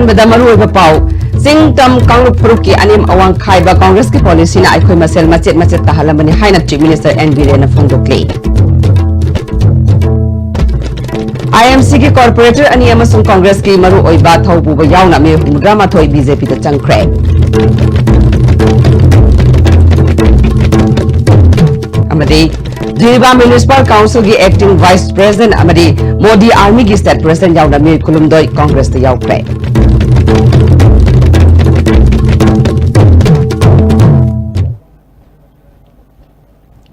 अहनबदा मरुओइबा पाउ सिंगतम कांगलुप फुरुकी अनिम अवांग खाइबा कांग्रेस की पॉलिसी ना अखोय मसेल मचेत मचेत ताहलमनी हाइना चीफ मिनिस्टर एन बीरेन फोंदोक्ले IMC की कॉर्पोरेटर अनि अमसुंग कांग्रेस की मरुओइबा थौबुबा यावना मे हुमद्रा माथोय बीजेपी दा चंख्रे अमदे जिरीबा म्युनिसिपल काउंसिल की एक्टिंग वाइस प्रेसिडेंट अमदे मोदी आर्मी की स्टेट प्रेसिडेंट यावना मे कुलुमदोय कांग्रेस दा यावख्रे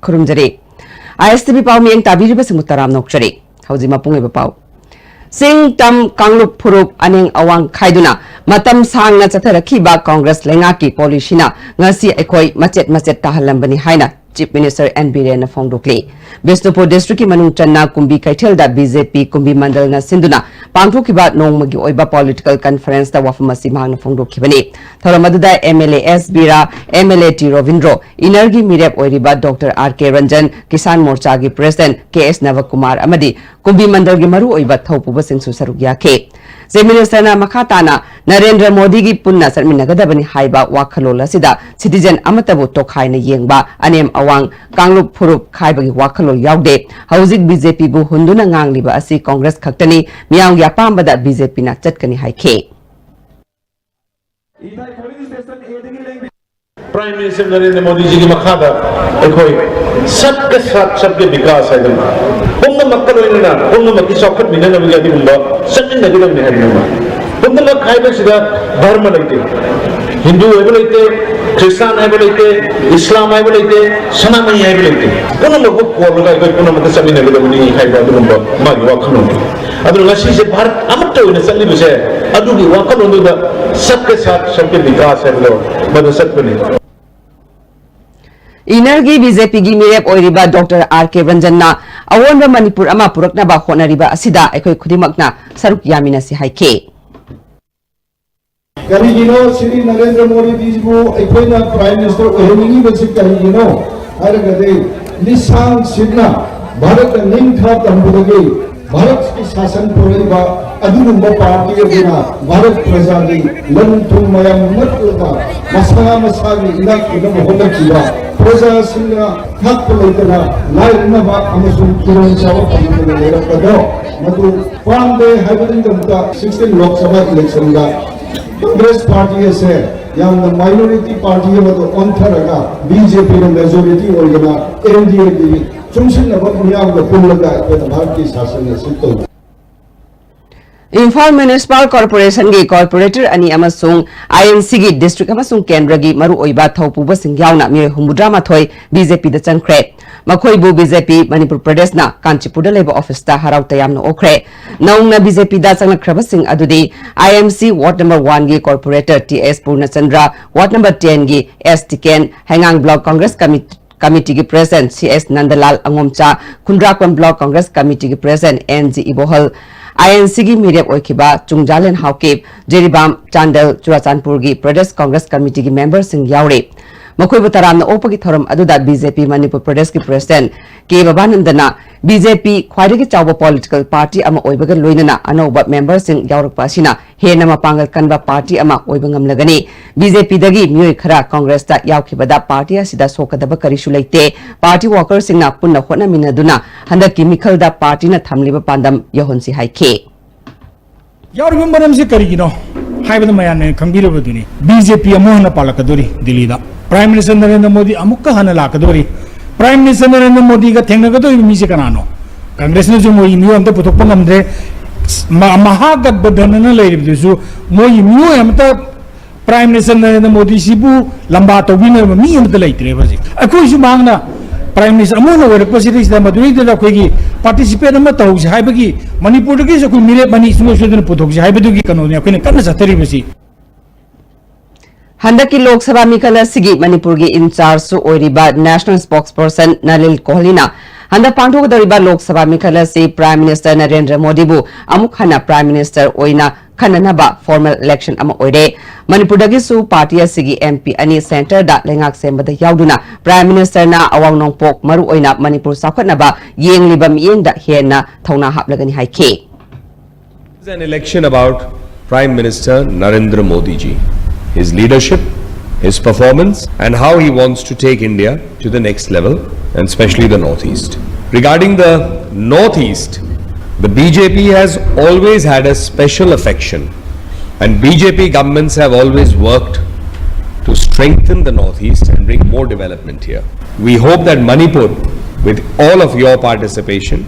खुरुमजरे ISTV पाउ मियंग ताबिरिबा सिमुतराम नोकचरे हौजी मपुंगेबा पाउ सिंगतम कांगलुप फुरुप अनिंग अवांग खाइदुना मतम सांगना चथरखिबा कांग्रेस लेंगाकी पॉलिसीना ngasi अखोय मचेत मचेत ताहलंबनी हाइना चीफ मिनिस्टर एन बीरेन फोंदोक्ले बिष्णुपुर डिस्ट्रिक्ट की मनुंग चन्ना कुंभी कैथेलदा बीजेपी कुंभी मंडलना सिंधुना पांगथोखिबा नोंगमगी ओइबा पॉलिटिकल कॉन्फ्रेंस दा वफमसी मांगना फोंदोखिबनी थरमदुदा MLA S Bira MLA T Robindro इनर्गी मिरेप ओइरिबा डॉक्टर आर के रंजन किसान मोर्चा की प्रेसिडेंट के एस नवकुमार अमदी कुंभी मंडल की मरु ओइबा थौपुबा सिंसु सरुक याखे चीफ मिनिस्टर मखाताना नरेंद्र मोदी की पुन्ना सरमिनगदबनी हाइबा वाखलोल असिदा सिटीजन अमतबु तोखाइना येंगबा अनेम अवांग कांगलुप फुरुप खाइबगी वाखलोल यावदे हौजिक बीजेपी बु हुंदुना ngangliba asi कांग्रेस खक्तनी मियांग या पांबदा बीजेपी ना चटकनी हाइखे प्राइम मिनिस्टर नरेंद्र मोदी जी की मखादा सबके साथ सबके विकास है पुनः मक्कल होइना पुनः मक्की सौखत मिलने लगे अभी उम्बा सचिन नगरम में है पुनः मक्क खाइबे सिदा धर्म लेते हिंदू है बोलते क्रिश्चियन है बोलते इस्लाम है बोलते सनातनी है बोलते पुनः मक्क कोल लगा कोई पुनः मक्क सभी नगरम नहीं खाइबा तो उम्बा मागी वाखनो अदर नशी से भारत अमत होइना सल्ली बसे अदुगी वाखनो दा सबके साथ सबके विकास है बोलो मदद सकते इनर्गी बीजेपी की मिरेप ओइरिबा doctor R K Ranjan अवोनबा Manipur अमा पुरकनाबा होनरिबा असिदा अखोय खुदिमकना सरुक यामिनसी हाइखे करिगिनो श्री नरेंद्र मोदी जीबु अखोयना प्राइम मिनिस्टर ओहनिंगी बसे करिगिनो हारगदे लिसांग सिना भारत निंखा तंबुदगे भारत की शासन पुरैबा अदुगुंबा पार्टी अबिना भारत प्रजा की लन थुम मयम मतलगा मसा मसागी इलाक इदम होदकिबा प्रजा सिंगा हक लेतना लाइरनबा अमसुम किरण चाव पमन लेरकदो मधु पांदे हाइबदिंगमता 16 लोकसभा इलेक्शन गा कांग्रेस पार्टी से याम माइनॉरिटी पार्टी मधु ऑनथरगा बीजेपी नो मेजॉरिटी ओरगना एनडीए की भारत की शासन सिद्ध इम्फाल म्युनिसिपल कॉर्पोरेशन की कॉर्पोरेटर अनि अमसुंग आईएनसी की डिस्ट्रिक्ट अमसुंग केंद्र की मरु ओइबा थौपुबा सिंग्यावना मिय हुमुद्रा माथोय बीजेपी द चंख्रे मखोइबु बीजेपी मणिपुर प्रदेश ना कांचीपुर लेबो ऑफिस ता हराउ तयामना ओख्रे नौंगना बीजेपी दा चंगख्रबा सिंग अदुदी आईएमसी वार्ड नंबर 1 की कॉर्पोरेटर टीएस पूर्णचंद्र वार्ड नंबर 10 की एस टिकेन हेंगांग ब्लॉक कांग्रेस कमिटी की president CS Nandlal अंगोमचा खुंद्राकोन block Congress committee की प्रेसिडेंट एनजी इबोहल आईएनसी की मीडिया ओइखिबा चुंगजालेन हाउकेब जेरिबाम चांदल चुराचानपुर की प्रदेश कांग्रेस कमिटी की member Singh यावरे मखोइबु तरामना ओपगी theorem अदुदा BJP Manipur प्रदेश की प्रेसिडेंट के बाबानंदना बीजेपी ख्वाइदगी चावबा पॉलिटिकल पार्टी अमा ओइबगा लोइनना अनौबा मेंबर सिंह यावरकपा असिना हेना मपांगल कनबा पार्टी अमा ओइबा ngamlagani बीजेपी दगी मियोय खरा कांग्रेस ता यावखिबदा पार्टी असिदा सोकदबा करिसु लेते पार्टी वर्कर्स सिंगना पुन्ना होनामिनदुना हंदकी मिखलदा पार्टी ना थमलिबा पांदम यहोनसी हाइखे यावरबा मरमसे करिगिनो हाइबदा मयाने खंबिरबदुनी बीजेपी अमोहना पालकदोरी दिल्लीदा प्राइम मिनिस्टर नरेंद्र मोदी अमुक्का हना लाकदोरी प्राइम मिनिस्टर नरेंद्र मोदी का थेंगनगदोरी मीसे कनानो कांग्रेस ने जो मोई मियो अंत पुथोकपा ngamdre महागठबंधन लेरिबदुसु मोई मियो अमता प्राइम मिनिस्टर नरेंद्र मोदी सिबु लंबा तौबिन मी अमता लेत्रे बजे अखोइसु मांगना प्राइम मिनिस्टर अमोना वरकपसिरिसदा मदुइदा अखोइगी पार्टिसिपेट अमा तौसे हाइबगी मणिपुर की जो मिले मनी सुनो पुथोकसे हाइबदुगी कनोने अखोइने कन्ना चथरिबसि हंदकी लोकसभा मिखल असिगी मणिपुर की इंचार्ज ओइरिबा नेशनल स्पोक्सपर्सन नलिल कोहलीना हंदा पांथोगदरिबा लोकसभा मिखल असि प्राइम मिनिस्टर नरेंद्र मोदीबु अमुक हना प्राइम मिनिस्टर ओइना खननबा फॉर्मल इलेक्शन अमा ओइरे मणिपुरदगिसु पार्टी असिगी एमपी अनि सेंटर दा लेंगाक सेंबदा यावदुना प्राइम मिनिस्टर ना अवांग नोंपोक मरु ओइना मणिपुर साखनबा येंगलिबा मियेंगदा हेना थौना हापलगनी हाइखे This is an election about Prime Minister Narendra Modi ji, his leadership, his performance, and how he wants to take India to the next level, and especially the Northeast. Regarding the Northeast, the BJP has always had a special affection, and BJP governments have always worked to strengthen the Northeast and bring more development here. We hope that Manipur, with all of your participation,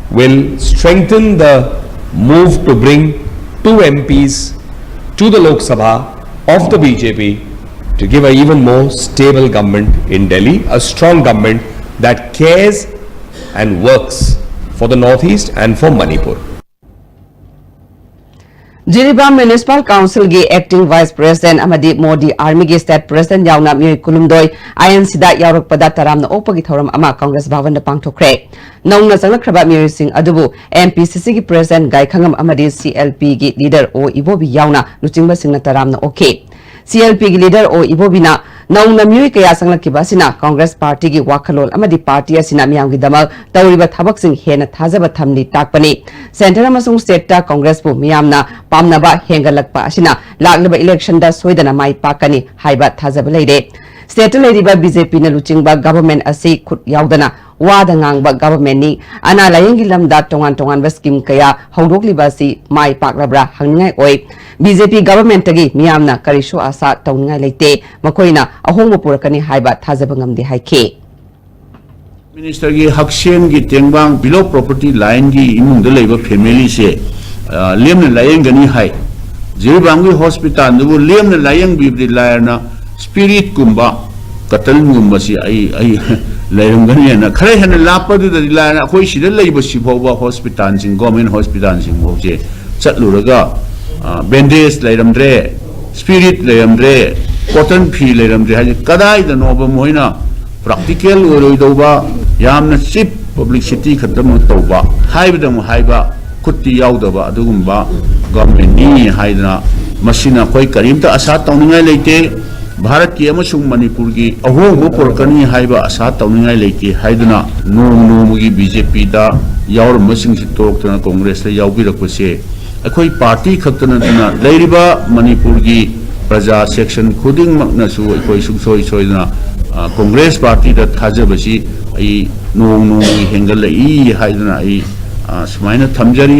will strengthen the move to bring 2 MPs to the Lok Sabha of the BJP to give an even more stable government in Delhi, a strong government that cares and works for the Northeast and for Manipur. Jiribam Municipal Council gi Acting Vice President Amadi Modi Army gi State President yauna mi kulumdoi INC da yaurok pada taram na opagi thoram ama Congress Bhavan da pangthokre nongna changlakraba mi sing adubu MPCC gi President Gai Khangam amadi CLP gi leader O Ibobi yauna luchingba singna taram na okay CLP gi leader O Ibobi na nongna mi kaya sanglakiba sina Congress Party gi wakhalol amadi party asina miyam gi damal tawriba thabak sing hena thajaba thamni takpani Center amasung state ta Congress pu miyamna pamnaba hengalakpa asina laglaba election da soidana mai pakani haiba thajaba leide state ladiba BJP na luchingba government asi khut yaudana wada ngangba government ni ana layengi lamda tongan ba scheme kaya hongdokliba si mai paklabra hangngai oi BJP government tagi miyamna karisho asa tawngai leite makoina ahongbo purakani haiba thajaba ngamde haike Minister की हक्सेम की तेंगबांग below property line की इमुंग दले बा family से लेम न lying Ghani है जिरबांग की hospital न वो लेम न लायंग भी बदे लायर ना spirit कुंबा कतल कुंबा सी आई लायंग गनी है ना खरे है ना लापा दे दे लायर ना कोई सीधे लाइ बस सिपोवा hospital सिंग government hospital सिंग वो जे चलू रगा bandage लायरम रे spirit लायरम रे cotton fee लायरम रे है कदाई द नोबा मोइना practical ओरोइदोबा यामना चिप publicity खत्म तोबा हाइबदम हाइबा खुत्ती याउदबा अदुगुम्बा गवर्नमेंट नी हाइदना मसिना कोई करीमता आशा तौनिंगाय लेते भारत की अमसुंग मणिपुर की अहोंगो पुरकनी हाइबा आशा तौनिंगाय लेते हाइदना नोमुगी बीजेपी दा यावर मसिंग सि तोरक्तना कांग्रेस ले याउबिरकपसे अखोई पार्टी खत्तना लेरिबा मणिपुर की प्रजा सेक्शन खुदिंग मकनसु अखोई सुसोई सोइदना कांग्रेस पार्टी दा थाजबसी आई नोंग हेंगल ई हाइदना आई सुमाइना थमजरी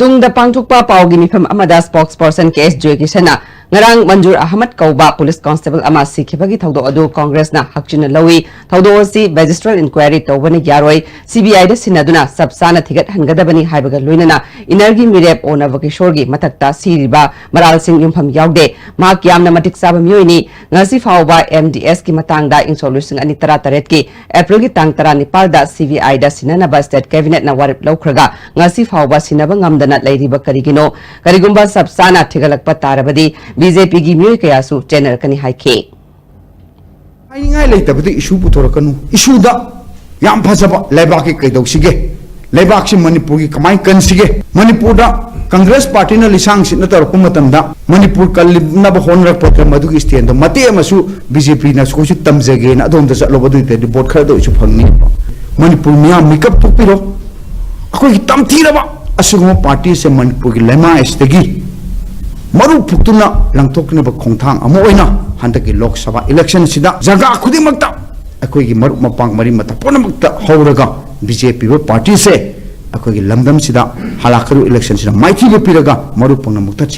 Tungda pangthokpa paugi mifam amada spokesperson KS Joykishana ngarang Manjur Ahmad Kauba police constable ama sikhibagi thawdo adu Congress na hakchina lawi thawdo si registrar inquiry tawbani yaroi CBI da sinaduna sabsana thigat hangadabani haibaga loinana energy mirep ona vakishorgi matakta siriba maral sing yumpham yaude ma kyamna matik saba myoini ngasi fawba MDS ki matangda insolution ani tara taret ki April ki tang tara nipal da CBI da sinana ba state cabinet na warip laukhraga ngasi fawba sinaba ngamdana lairiba karigino karigumba sabsana thigalakpa tarabadi BJP gi myoy kayasu channel kani haike ai ngai leitabadi issue putorakanu issue da yam phajaba leibak ki kaidau sige leibak si Manipur ki kamai kan sige Manipur da Congress party na lisang sin na tar kumatam da Manipur kalib na ba honrak program madu ki stand do mate amasu BJP na ko si tamjage na adom da sa lobadu te report khar do isu phangni Manipur mia makeup to piro akoi tam thira ba asugmo party se Manipur ki lema estegi maru putuna langtokna ba khongthang amo oina handaki lok sabha election sida jaga khudimakta akoi gi maru mapang mari mata ponamakta hawraga BJP ba party se akoi gi lamdam sida halakaru election sida maithi be piraga maru ponamakta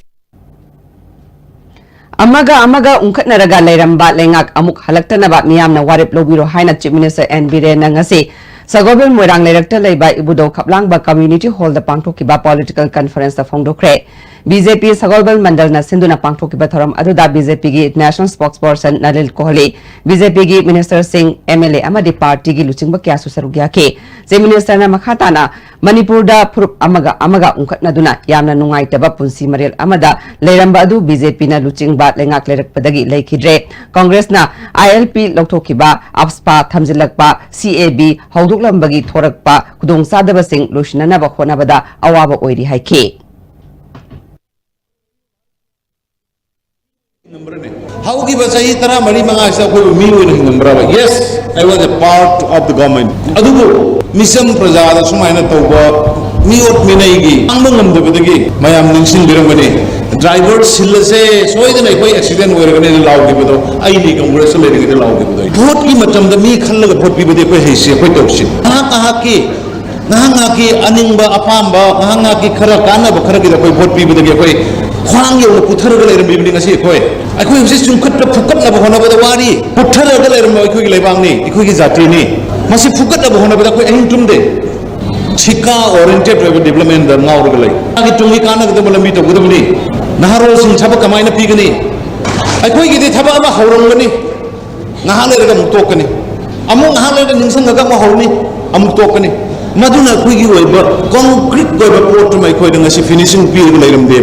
amaga unkhatnaraga leiramba lengak amuk halaktana ba miyamna warip lobiro haina chief minister N Birena ngasi Sagobel Moirang Director Leiba Ibudo Kaplang ba Community Hall da pangthoki ba political conference da phongdokre BJP Sagobel Mandal na sinduna pangthoki ba thoram aduda BJP gi national spokesperson Nalil Kohli BJP gi Minister Singh MLA amadi party gi luchingba kya su sarugya ke je minister na makhata na Manipur da phurup amaga unkhatna duna yamna nungai taba punsi marel amada leiramba adu BJP na luchingba lengak lerak padagi lekhidre Congress na ILP loktoki ba APSPA thamjilakpa CAB hawduklambagi thorakpa kudong sadaba sing lushnana ba khona bada awaba oiri haike How give us a tara mari manga sa ko mi wo ni ngambra yes I was a part of the government adugo mission praja da sumaina tawba मियोट मिनईगी आंग नमदबदगी मयाम निंगसिन बिरंगनी driver सिल्लसे सोयदन अखोई accident होरगने लाउगिबदो आईली Congress लेरगने लाउगिबदो vote की मतमद मी खल्लग vote पिबदे अखोई हेसे अखोई तोक्सि की अनिंगबा अपामबा की खरा कानब खरा की अखोई भोट पिबदगी अखोई ख्वांग यो पुथरग लेरबिबदि ngasi अखोई अखोई हसे चुंखत फुकतलब होनबदा वारी पुथरग लेरम अखोई लेबांगनी अखोई की जातिनी मसी फुकतलब होनबदा अखोई अहिं तुमदे Chika oriented development the now regulate. I get to me can of the Malamito with me. Naharos in Tabakamina Pigani. I quite get it about Horongani. Nahalegam tokeni. Among Haleg and Sangagama Horni, Am tokeni. Maduna Quigi, but concrete go report to my coin as a finishing period later in the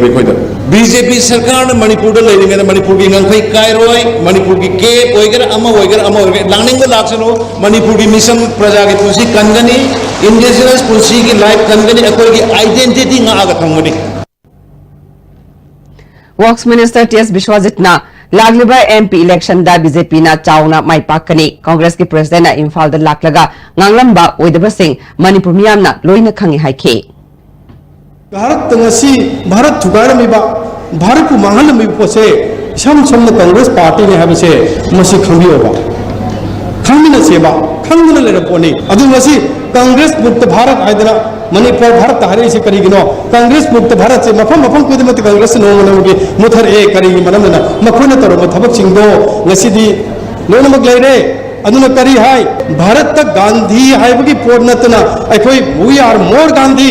BJP Sarkar, Manipur lady and Manipuri and Kairoi, Manipuri K, Oiger, Ama, Landing the Laxano, Manipuri Mission, Prajaki Pusi, Kangani, Indigenous Pusiki, like Kangani, identity Nagatangani. Works Minister T.S. Bishwajitna Lagliba MP election da BJP na chauna mai pakani Congress ki President na Imphal da laklaga nganglamba oidaba sing Manipur miyam na loina khangi haike Bharat tangasi Bharat thugaira miba Bharat ku mangal mi pose sam na Congress party ne habise masi khambi oba khamina seba khamina le raponi adu masi Congress mukta Bharat aidana Manipur Bharat hari se karigino Congress mukta Bharat se mafam kudimati Congress no manogi muthar e karigi manamna makhuna taro mathabak singdo ngasidi lona magleire aduna kari hai Bharat ta Gandhi hai bagi pornatna akoi we are more Gandhi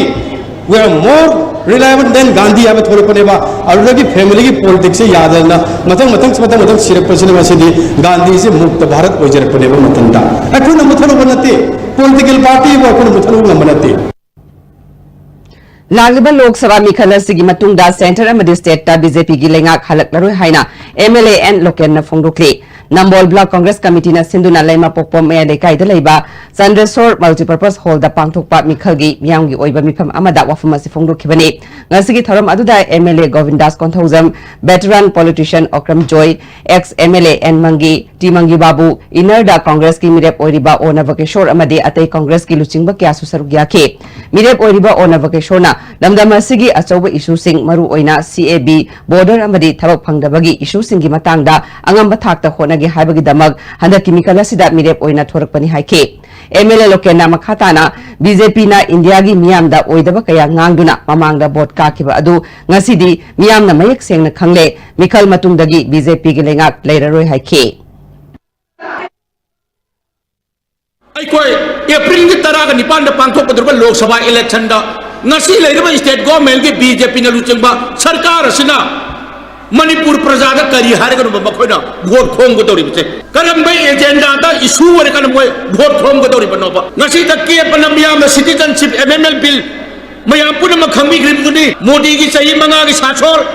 we are more reliable than Gandhi have thore paneba already family ki politics se yaad hai na matang sirap pasine masidi Gandhi se mukta Bharat ojer paneba matanta akuna mutharo banate political party wa akuna mutharo banate Lagliba Lok Sabha Mikhal asigi matungda Center amadi State ta BJP gi lengak halaklaroi haina MLA and Loken na phongdokli Nambol Block Congress Committee na Sinduna Laima Pokpom me lekai da leiba Sandresor Multipurpose Hall da pangthokpa Mikhal gi miyam gi oiba mifam amada wafam asi phongdokhibani ngasigi thoram aduda MLA Govindas Konthauzam veteran politician Okram Joy ex MLA and Mangi T Mangi Babu inner da Congress ki mirep oiriba Ona Vakeshor amadi atei Congress ki luchingba kya susaruk yakhe mirep oiriba Ona Vakeshor na lamdam asigi achoba issue sing maru oina CAB border amadi thabak phangdabagi issue sing gi matangda angamba thakta honagi haibagi damag handa chemical asida mirep oina thorakpani haike MLA Lokena makhatana BJP na India gi miyam da oidaba kaya ngangduna mamangda vote ka kiba adu ngasidi miyam na mayek sengna khangle Mikhal matungdagi BJP gi lengak leiraroi haike Aikoi April ki taraga nipan da pangthok padurba Lok Sabha election da ngasi leiraba state government ki BJP na luchangba sarkar asina Manipur praja da kari harga no bakhoina vote khom go dori bche karam bai agenda da issue wore kan moi vote khom go dori banoba ngasi ta ke panamya ma citizenship MML bill mayam puna ma khami grim duni modi gi sahi manga gi sachor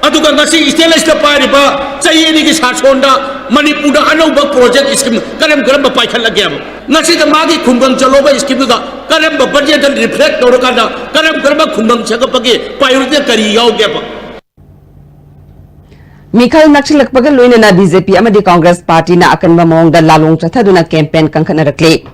aduga ngasi stateless ta pari ba sahi ni gi sachor da Manipur da anauba project scheme karam ba pai khan lagya ngasi da magi khumgang chaloba scheme da karam ba budget reflect tor ka da karam ba khumgang chaga page priority kari yaw gya ba Mikhal nakchilakpaga loina BJP amadi Congress Party na akanba mawngda lalong chathaduna campaign kangkhanarakle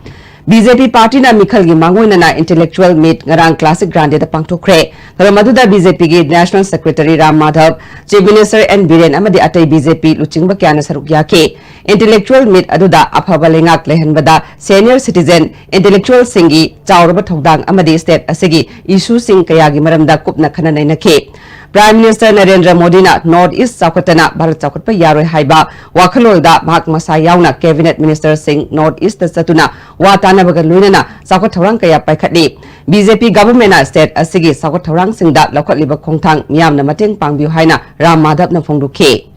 BJP Party na Mikhal gi mangoina na intellectual meet ngarang classic grande da pangthokre thamaduda BJP gi National Secretary Ram Madhav Chief Minister N Biren amadi atai BJP luchingba kyana saruk yake intellectual meet aduda aphaba lengak lehanbada senior citizen intellectual singi chawraba thodang amadi state asigi issue sing kaya gi maramda kupna khana nainake Prime Minister Narendra Modi na North East Sakotana Bharat Sakotpa yaroi haiba wakhalolda Bhak Masa yauna Cabinet Minister Singh North East Satuna watana baga luina Sakot Thorang kaya paikhatli BJP government na state asigi Sakot Thorang singda lokatliba khongthang miyam na mateng pangbiu haina Ram Madhav na phongdukhe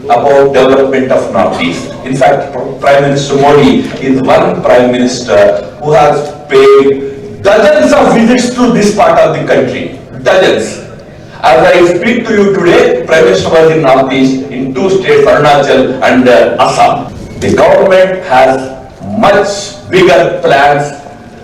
about development of Northeast. In fact, Prime Minister Modi is one Prime Minister who has paid dozens of visits to this part of the country. Dozens. As I speak to you today, Prime Minister was in Northeast in two states, Arunachal and Assam. The government has much bigger plans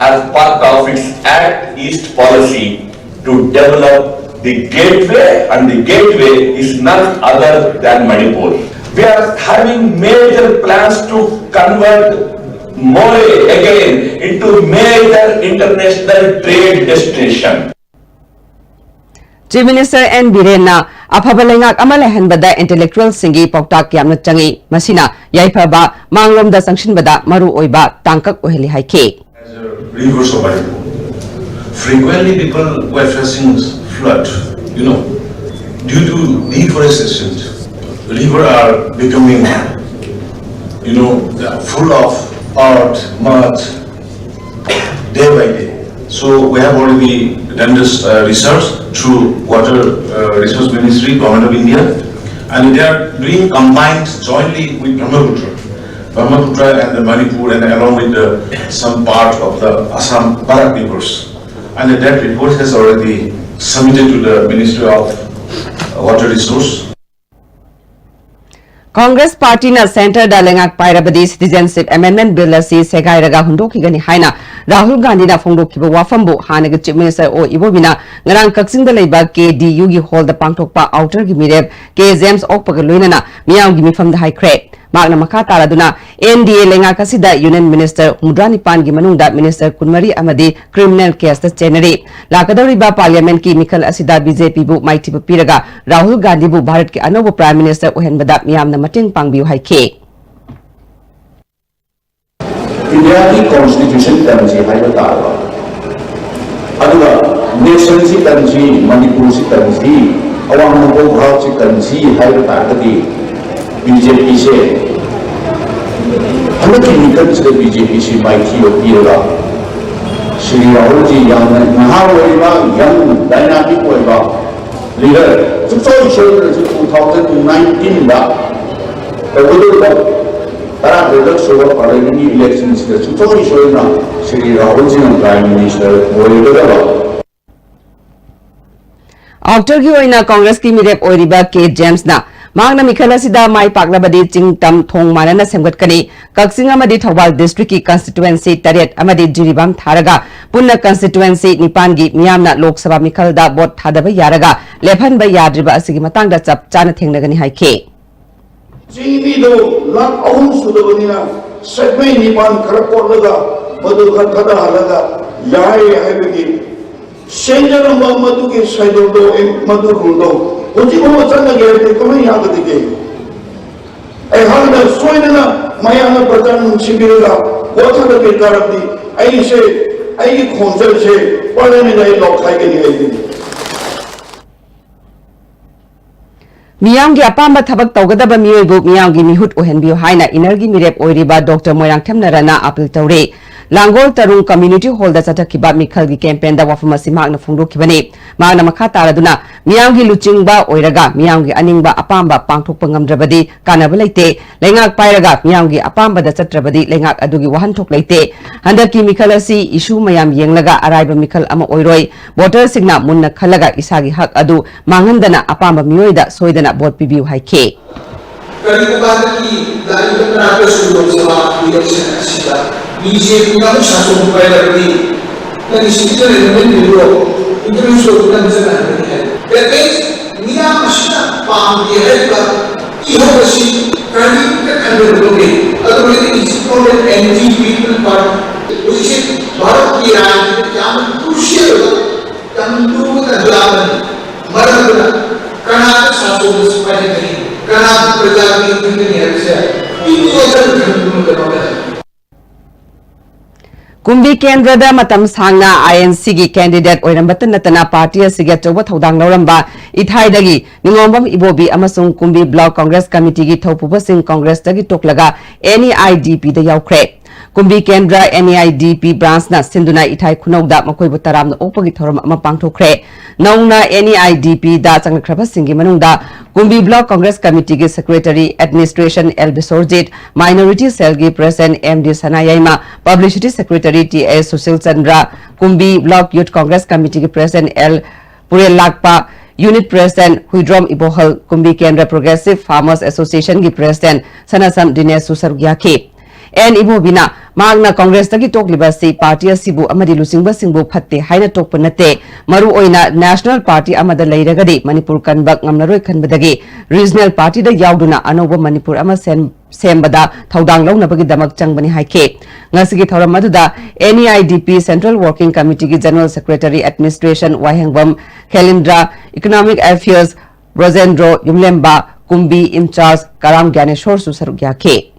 as part of its Act East policy to develop the gateway, and the gateway is none other than Manipur. We are having major plans to convert More again into major international trade destination. Chief Minister N. Birena Apabalangak Amalahanbada intellectual singi Poktak Yamna Changi Masina Yaipaba Manglom da Sanction Bada Maru Oiba Tankak Oheli Haike. As a rivers of Manipur, frequently people were facing flood, due to deforestation. Rivers are becoming, full of earth, mud, day by day. So we have already done this research through Water Resource Ministry, Government of India, and they are doing combined jointly with Brahmaputra and the Manipur, and along with some part of the Assam Barak rivers. And that report has already submitted to the Ministry of Water Resource. Congress Party na Center Dalengak Pairabadi Citizenship Amendment Bill asi Segairaga Hundokigani Haina Rahul Gandhi na Fongdokiba Wafambu Hanaga Chief Minister O Ibobina Ngarang Kaksing da Leiba KDU gi Hall da Pangtokpa Outer gi Mireb K James Okpaga Loinana Miyam gi Mifam da High Crate Magna Makata Raduna NDA Lenga Kasida Union Minister Mudrani Pan gi Manungda Minister Kunmari Amadi Criminal Case da Cheneri Lakadoriba Parliament ki Mikal Asida BJP bu Maiti Piraga Rahul Gandhi bu Bharat ki Anobo Prime Minister Ohenbada Miyam na Mating Pangbiu Haike India की Constitution तरजी है वो तारा अगला Nation सी तरजी मणिपुर सी तरजी अवाम को भाव सी तरजी है वो तारा दी BJP से हमें किन्हीं से BJP से माइकी होती है Shri Rahul ji young महावैभव young dynamic वैभव लीडर जो 2019 दा तारा बेलक सोवा पार्लियामेंट इलेक्शन से चुचोई सोना श्री राहुल जी प्राइम मिनिस्टर बोलेगा Outer gi oina Congress ki Mireb Oiriba K James na Magna Mikhala Sida Mai Paklabadi Chingtam Thong Manana Semgatkani Kaksing Amadi Thawal District ki constituency Taret Amadi Jiribam Tharaga Punna constituency Nipangi Miyamna Lok Sabha Mikhal da Bot Thadaba Yaraga Lephan ba Yadriba Asigi Matangda Chap Chana Thengnagani Haike Jingido Lak Ahum Sudabanina Segmay Nipan Karakorlaga Madu Khatada Halaga Yai Haibagi Senjanamba Madu ki Saidodo Madu Rundo Ujibo Chana Gere Kamai Yagadike Handa Soinana Mayana Prajan Sibira Water Karabdi I say I consider say Parliament I lock Haigani Miyam gi apamba thabak tawgadaba miyoibu miyam gi mihut ohenbiyo haina Energy Mireb Oiriba Dr. Moirang Themnarana appeal tawre Langol Tarung Community Hall da chatakiba Mikhal gi campaign da wafamasi magna phongdokibani magna makha taraduna miyam gi luchingba oiraga miyam gi aningba apamba pangthokpa ngamdrabadi kanaba leite lengak pairaga miyam gi apamba da chatrabadi lengak adugi wahanthok leite handaki Mikhal asi issue mayam yenglaga araiba Mikhal ama oiroi voter singna munna khalaga isagi hak adu mangandana apamba miyoida soidana vote pibiu haike BJP kamu satu upaya lagi, dan isinya dengan dulu itu sudah bisa. Tapi niat masih paham dia kan, ia masih kali kan berlebih. Atau ini disebut anti-people part, which is Bharat की राजनीति yang crucial, yang dulu kita jalan, mana karena satu supaya ini, karena perjalanan ini harusnya itu akan dulu. Kumbi Kendra Matam Sangna INC gi candidate oirambatan natana party asiga choba thodang loramba ithaidagi ningombam ibobi amasung Kumbi Block Congress Committee gi thopuba sing Congress dagi toklaga NEIDP da yaukre Kumbi Kendra NEIDP branch na sinduna ithai khunauda makoibu taramna opagi thoram ama pangthokre nauna NEIDP da changkraba singi manungda Kumbi Block Congress Committee gi Secretary Administration L Bisorjit Minority Cell gi President MD Sanayaima Publicity Secretary T.A. Sushil Chandra Kumbi Block Youth Congress Committee gi President L Purel Lakpa Unit President Huidrom Ibohal Kumbi Kendra Progressive Farmers Association gi President Sanasam Dinesh Susargyaki and Ibobina Magna Congress Taki Toklibasi Party Sibu Amadi Lusingba Singbu Patti Haina Tokpanate Maru Oina National Party Amada Lairagadi Manipur Kanbak Ngamnaroi Kanbadagi Regional Party da Yauduna Anoba Manipur Amasen sembada thaudang launabagi damak changbani haike ngasigi thoram aduda NEIDP Central Working Committee gi General Secretary Administration Wahengbam Khelindra Economic Affairs Rosendro Yumlemba Kumbi in charge Karam Gyaneshwar su saruk yake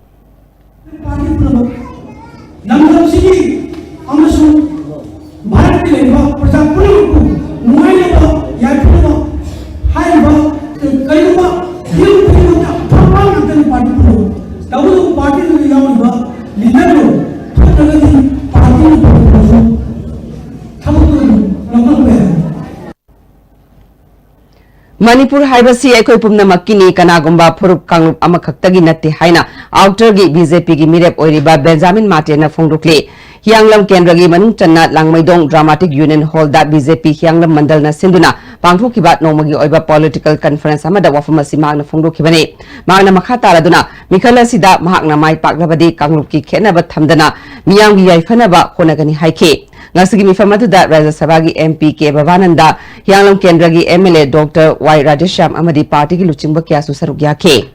Manipur haibasi ekoi pumna makini kanagumba phurup kanglup amakhaktagi natti haina outer gi BJP gi mirep oiriba Benjamin Martin phongdukle Hianglam Kendra gi manung channa Langmaidong Dramatic Union Hall da BJP Hianglam Mandal na sinduna pangthokiba nomagi oiba political conference amada wafamasi magna phongdokhibane magna makha taraduna mikhala sida mahakna mai paklabadi kanglup ki khenaba thamdana miyang gi yaifanaba khonagani haike ngasigi mifamatuda Rajya Sabha gi MP K Bhavananda Hianglam Kendra gi MLA Dr Y Radhesham amadi party gi luchingba kya su saruk yake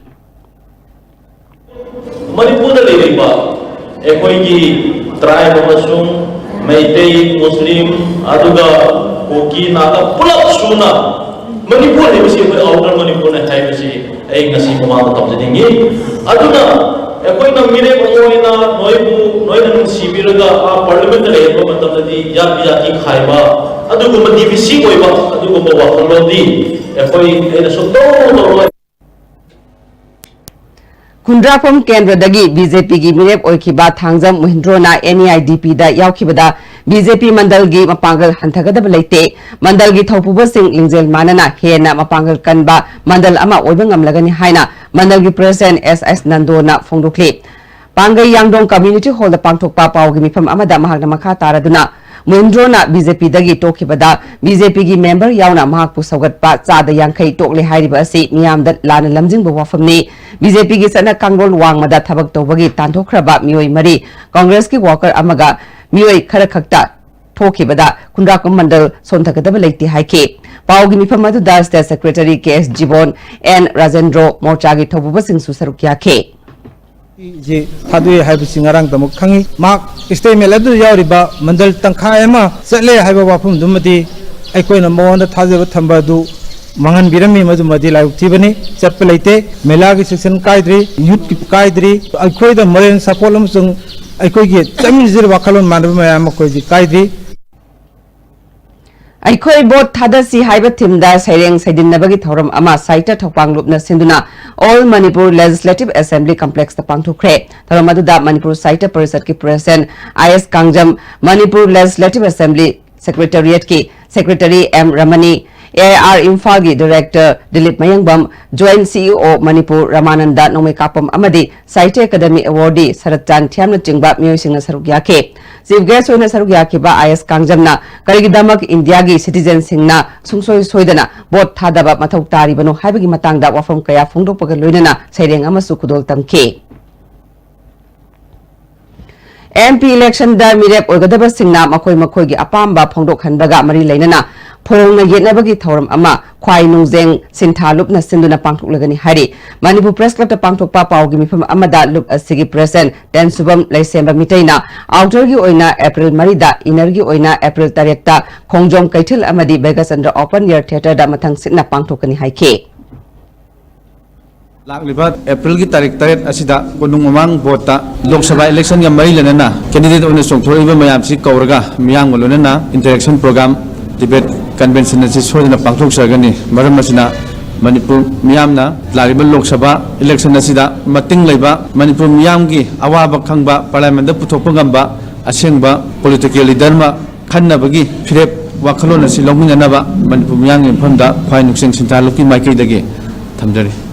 Manipur da leiba ekoi gi tribe amasung Meitei Muslim aduga Koki Naga pulap suna Manipur ni bisi outer Manipur na hai bisi ai ngasi pamama tamjadingi aduna ekoi na mire boina noina nung sibiraga a parliament le ko matamdi yat yaki khaiba adugo madivisi oiba adugo bawa khalodi ekoi ena sotto Kundrapam Kendra dagi BJP gi mirep oikiba thangjam Mohindrona NEIDP da yaukibada BJP mandal gi mapangal hanthagadab leite mandal gi thopuba sing lingjel manana hena mapangal kanba mandal ama oiba ngamlagani haina mandal gi president SS Nandona phongdukle pangai yangdong community hall da pangthokpa pawgi mifam amada mahakna makha taraduna Mohindrona BJP dagi tokibada BJP gi member yauna mahakpu saugatpa chada yangkhai tokle hairiba asi miyamda lana lamjingba wafamni BJP gi sana kangrol wangmada thabak tobagi tanthokraba mioi mari Congress ki worker amaga mioi khara khakta thokibada Kundrakum mandal sonthagadaba leiti haike pawgi mifam aduda State Secretary KS Jibon and Rajendro Morcha gi thobuba sing su saruk yake ji thadui haibu singarang tamuk khangi mak statement adu yauriba mandal tangkha ema chatle haiba wafum dumati aikoina mawanda thajeba thamba du mangan birami madumadi lai uthibani chapleite melagi section kaidri youth ki kaidri aikoida moren sapolum sung aikoigi chamizir wakalon manba mayam koiji kaidri Aikoi bot thadasi haiba thimda saireng saidinabagi thoram ama saita thokpanglupna sinduna All Manipur Legislative Assembly Complex ta pangthokre thoram aduda Manipur Saita Parisad ki President IS Kangjam Manipur Legislative Assembly Secretariat ki Secretary M Ramani AIR Imphal gi Director Dilip Mayangbam Joint CEO Manipur Ramananda Nomai Kapam amadi Saita Academy Awardee Saratchan Thiamna chingba mioisingna saruk yake Chief Guest oina saruk yakiba IS Kangjamna karigidamak India gi citizen singna sungsoi soidana bot thadaba mathau taribano haibagi matangda wafam kaya phongdokpaga loinana saireng amasu kudol tamke MP election da mirep oigadaba singna makoi gi apamba phongdok hanbaga mari leinana phongna yetnabagi thoram ama khwai nungjeng sinthalupna sinduna pangthuklagani hari Manipur Press Club ta pangthokpa pawgi mifam amada lup asigi president ten subam laisemba mitaina outer gi oina April marida inner gi oina April tarekta khongjom kaithil amadi Begachandra Open Air Theater da mathang sitna pangthokani haike Lakliba April ki tarik taret asida kunung mamang vota Lok Sabha election ga mari lenana candidate ona songthoriba mayam si kauraga miyang golonana interaction program debate convention si sodina pangthok sargani maram masina Manipur miyamna lariba Lok Sabha election asida mating leiba Manipur miyam gi awaba khangba parliament da puthokpa ngamba asengba political leader ma khannabagi firep wakhalon asi longminanaba Manipur miyang infamda khwai nukseng sintaluki maikai dagi thamjari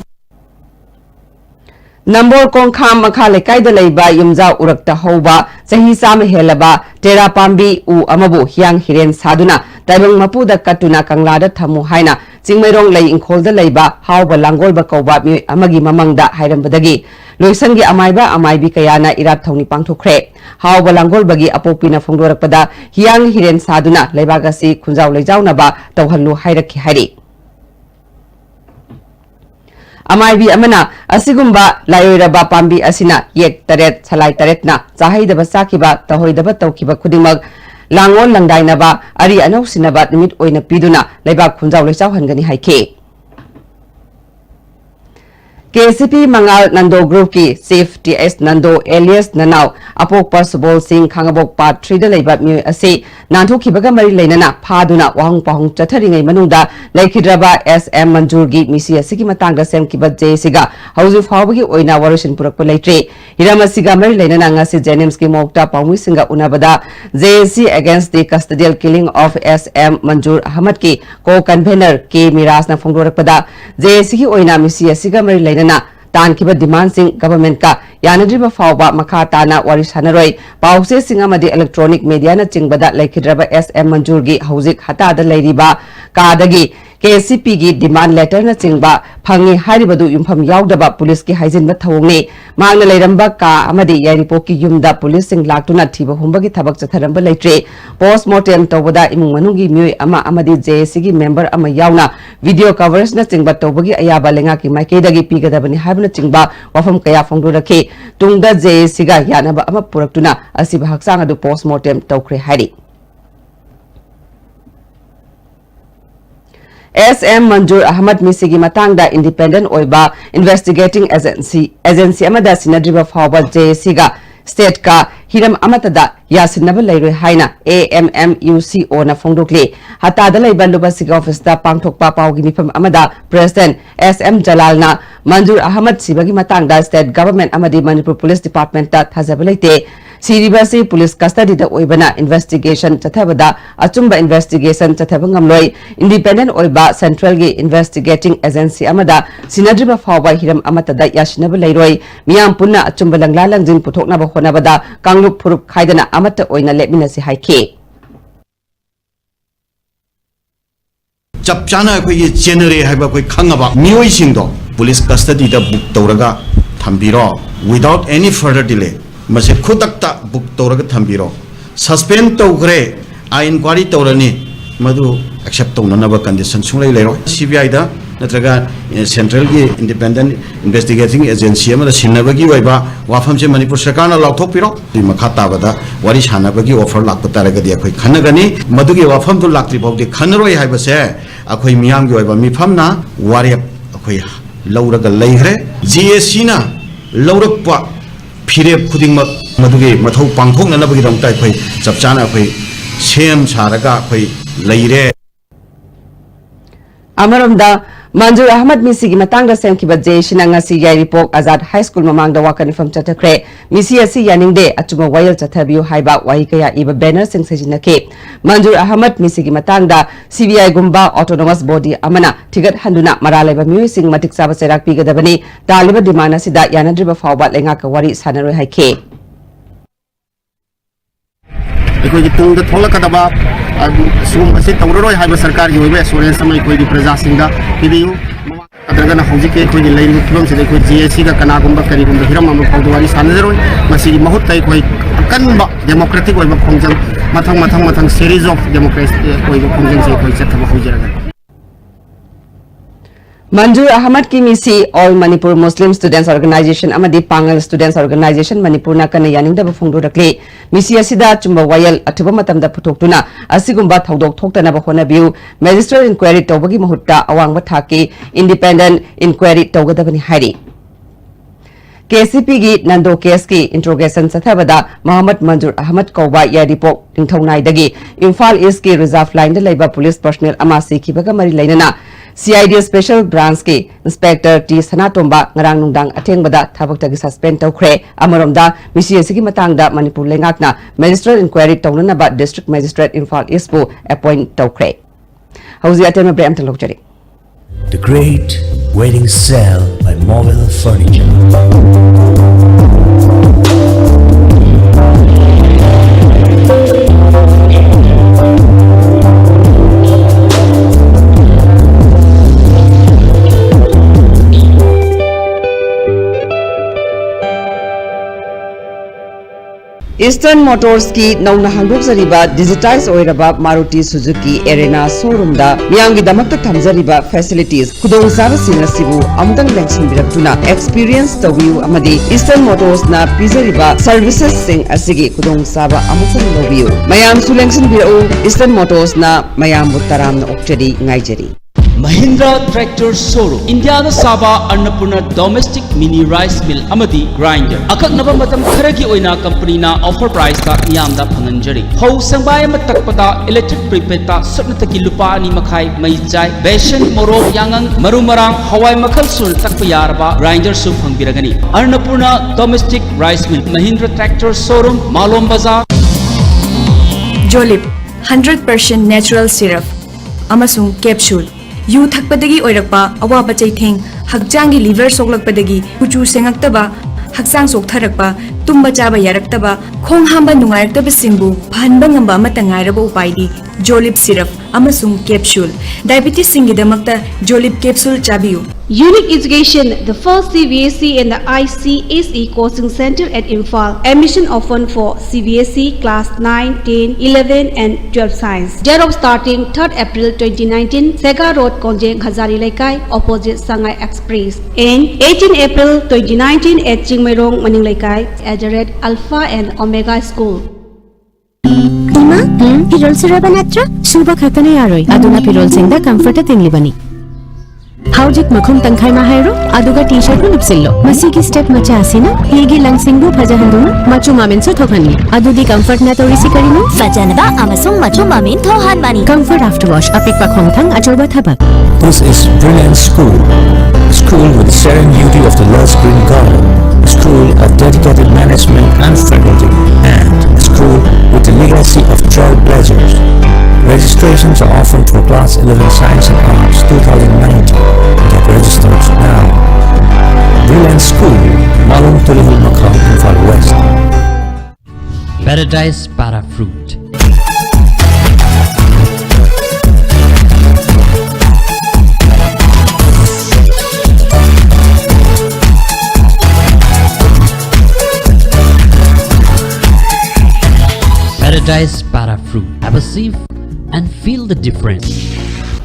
Number Kongkham Makhale Kaida Leiba Yumja Urakta Hoba Sahi Sam Helaba Tera Pambi U Amabu Hyang Hiren Saduna Taibang Mapuda Katuna Kanglada Thamu Haina Chingmairong Lei Inkolda Leiba Hauba Langolba Kauba Mi Amagi Mamangda Hairambadagi Loisangi Amaiba Amaibi Kayana Irat Thongni Pangthokre Hauba Langolbagi Apopina Phongdorakpada Hyang Hiren Saduna Leibagasi Khunjau Leijaunaba Tawhallu Hairakhi Hairi अमाइबी अमना असिगुम्बा लायोरबा पाम्बी असिना येक तरेत सलाई तरेतना चाहैदबा चाखिबा तहोइदबा तौखिबा खुदिमक लांगोन लंगदाइनबा अरि अनौसिनबा निमित ओइना पीदुना लेबाक खुंजाव लेचाव हनगनी हाइखे KCP Mangal Nando Group की Chief TS Nando Elias Nanau Apok Parsubol Singh Khangabok Part 3 da leiba mi ase nanthok khibaga mari leinana phaduna wahung pahung chatharingai manuda leikidraba SM Manjur gi misi asigi matangda sem kiba JC ga hauju phawbagi oina warishin purakpa leitre hiramasiga mari leinana ngasi Jenims ki mokta pawmi singa unabada JC against the custodial killing of SM Manjur Ahmad ki co-convener K Miras na phongdorakpada JC ki oina misi asiga mari leinana तान की demand Singh government का यानद्रिबा फावबा मखा ताना वारी सानरोय पाउसे Singh अमदि electronic media न चिंगबदा लेखिद्रबा SM मंजूर गी हौजिक हतादा लेरिबा कादगी KCP की डिमांड लेटर न चिंगबा फंगी हारिबदु युमफम यावदबा पुलिस की हाइजिनबा थवंगने मांगना लेरंबा का अमदि यारिपो की युमदा पुलिस सिंह लाक्तुना थिबा हुंबगी थबक चथरंबा लेट्रे पोस्टमार्टम तौबदा इमुंग मनुगी म्युय अमा अमदि JC की मेंबर अमा यावना वीडियो कवरेज न चिंगबा तौबगी अयाबा लेंगा की माइकेदगी पीगदबनि हाबना चिंगबा वफम कया फोंगदो रखे तुंगदा JC गा यानबा अमा पुरक्तुना असिबा हक्सांग अदु पोस्टमार्टम तौख्रे हारि SM Manjur Ahmad Misigi Matangda Independent Oiba Investigating Agency Amada Sinadriba Fawba JC ga State ka Hiram Amatada Yasinaba Lairoi Haina AMMUCO na Fongdokli Hatada Laiba Lubasiga Office da Pangthok Papau Ginipam Amada President SM Jalal na Manjur Ahmad Sibagi Matangda State Government Amadi Manipur Police Department ta Thazabalite Siribasi Police Custody da Oibana Investigation Chathabada Achumba Investigation Chathabangamloi Independent Oiba Central Gi Investigating Agency Amada Sinadriba Fawba Hiram Amatada Yashinaba Lairoi Miyam Punna Achumba Langlalang Jin Putoknaba Honabada Kanglup Purup Kaidana Amata Oina Lepminasi Haike Chap Chana Kui Generate Haba Kui Kangaba Mui Singdo Police Custody da book Toraga Tambiro without any further delay Mase Kutakta book Toraga Tambiro Suspend Togre I inquiry Torani Madu accept Tonaba condition Sule Lero CBI da Natraga Central Independent Investigating Agency Amada Sinabagi Waiba Wafamse Manipur Sakana Lautopiro the Makata Bada what is Hanabagi offer Lakutaraga de Kanagani Madugi Wafam to Lakri of the Kanaroi Habase Akoi Miang Yoiba Mipamna Warrior Akoi Lauraga Leire GSina Laura Pire pudding Madugi Mato Pangkong and Nabagi Ram Type Sapchana Shem Saraga Leire Amaramda Manjur Ahmad Misigi Matanga Senkiba Jay Shinangasi Yaripok Azad High School Mamangda Wakan from Chatakre, Missy Asi Yaningde, Achuma Wayal Chatabu, Haiba, Waikaya, Eva Banner, Sing Sajinake, Manjur Ahmad Misigi Matanga, CBI Gumba, Autonomous Body, Amana, Tigat Handuna, Maraleva Music, Matik Sabaserak Piga Dabani, Taliba Dimana Sida, Yanadriba Fawbat Lengaka Wari, Sanaro Haike. Because the Tolakadaba, assume a sit of Roy High Sarkar, you will so as some equity Prezasinga, Pidu, Adragana Hosike, with the lane films, they could GSC, the Kanagumba, Karibum, the Hiram of Pauduari Sanero, Massi Mahota, Kanba, democratic way of Kongjang, Matang series of democracy, way of Kongjang, Manjur Ahmad ki misi All Manipur Muslim Students Organization Amadi Pangal Students Organization Manipur na kana yaning da bafungdo rakle misi asida chumba wayal athuba matam da putoktuna asigumba thodok thoktana ba hona biu magistrate inquiry tawbagi mahutta awangba thaki independent inquiry tawgadabani hari KCP gi Nando case ki interrogation sathabada Muhammad Manjur Ahmad Kauba yaripok tingthongnai dagi Imphal East ki reserve line da laiba police personnel ama sikhibaga mari lainana CID Special Branch ke Inspector T Sanatomba ngarang nungdang athengbada thabak suspend tawkhre amaromda misi asigi matangda Manipur lengakna magistrate inquiry tawnana ba district magistrate Imphal East bu appoint tawkhre hauzi atema brem talokjari The Great Wedding Sale by Mobile Furniture. Eastern Motors की नौना हांगदोकजरिबा digitise ओइरबा Maruti Suzuki Arena showroom दा मियांगी दमकता थमजरिबा facilities खुदोंसाबा सिंगसिबु अमुतंग लेंसिनबिरक्तुना एक्सपीरियंस तवियु अमदी Eastern Motors ना पिजरिबा सर्विसेज सिंग असिगी खुदोंसाबा अमुतंग लौबियु मयाम सुलेंसिनबिरउ Eastern Motors ना मयाम बुतरामना ओक्चरी ngaijari Mahindra Tractor Showroom India da Saba Annapurna Domestic Mini Rice Mill Amadi Grinder Akaknaba matam kharagi oina company na offer price ta miyamda phanganjari Hau sangbay ama takpada electric prepaid ta saknataki lupa ani makhai mai jai besan morok yangang marumarang hawai makhal sul takpa yarba grinder su phangbiragani Annapurna Domestic Rice Mill Mahindra Tractor Showroom Malom Bazaar Jolip 100% natural syrup amasung capsule yu thakpadagi oirakpa awaba chaitheng hakjangi liver soklakpadagi kuchu sengakta hakjang soktharakpa tumba chaba yaraktaba khong hamba nungairakta singbu phanba ngamba amata ngairaba upaidi Jolip syrup amasung capsule diabetes singidamakta Jolip capsule chabiyu Unique Education, the first CBSE and the ICSE coaching center at Imphal. Admission open for CBSE class 9, 10, 11 and 12 science. Date of starting 3rd April 2019, Sega Road, Konjeng, Hazari Laikai, opposite Sangai Express. And 18 April 2019 at Chingmairong, Maning Laikai, at Alpha and Omega School. Ima, pirol siraba natra? Suba khatana yaroi. Aduna pirol singda comfort tinglibani. Haujik makhum tangkhai mahairo aduga t-shirt ko lipsillo masigi step macha asina higi langsingbu phajahanduna machu mamin so thokani adudi comfort na torisi karinu fajanaba amasung machu mamin thohan bani comfort after wash apikpa khongthang achoba thabak. This is Brilliant School, a school with the serene beauty of the lush green garden, a school of dedicated management and faculty, and a school with the legacy of trailblazers. Registrations are often for Class 11 Science and Arts 2019. Get registered now. Brilliant School, Malung Tulihul Makam, Imphal West. Paradise Para Fruit. Paradise Para Fruit. Have a sip and feel the difference.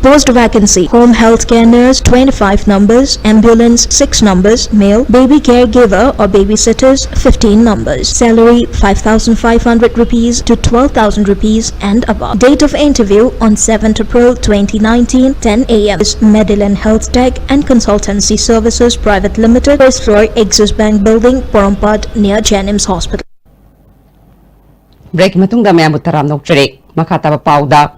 Post vacancy home health care nurse 25 numbers, ambulance 6 numbers, male, baby caregiver or babysitters 15 numbers, salary 5,500 rupees to 12,000 rupees and above. Date of interview on 7th April 2019 10 am. Medilin Health Tech and Consultancy Services Private Limited, first floor, Axis Bank Building, Porampad near Janims Hospital. Break matungda mayamu taram nokchare makataba pauda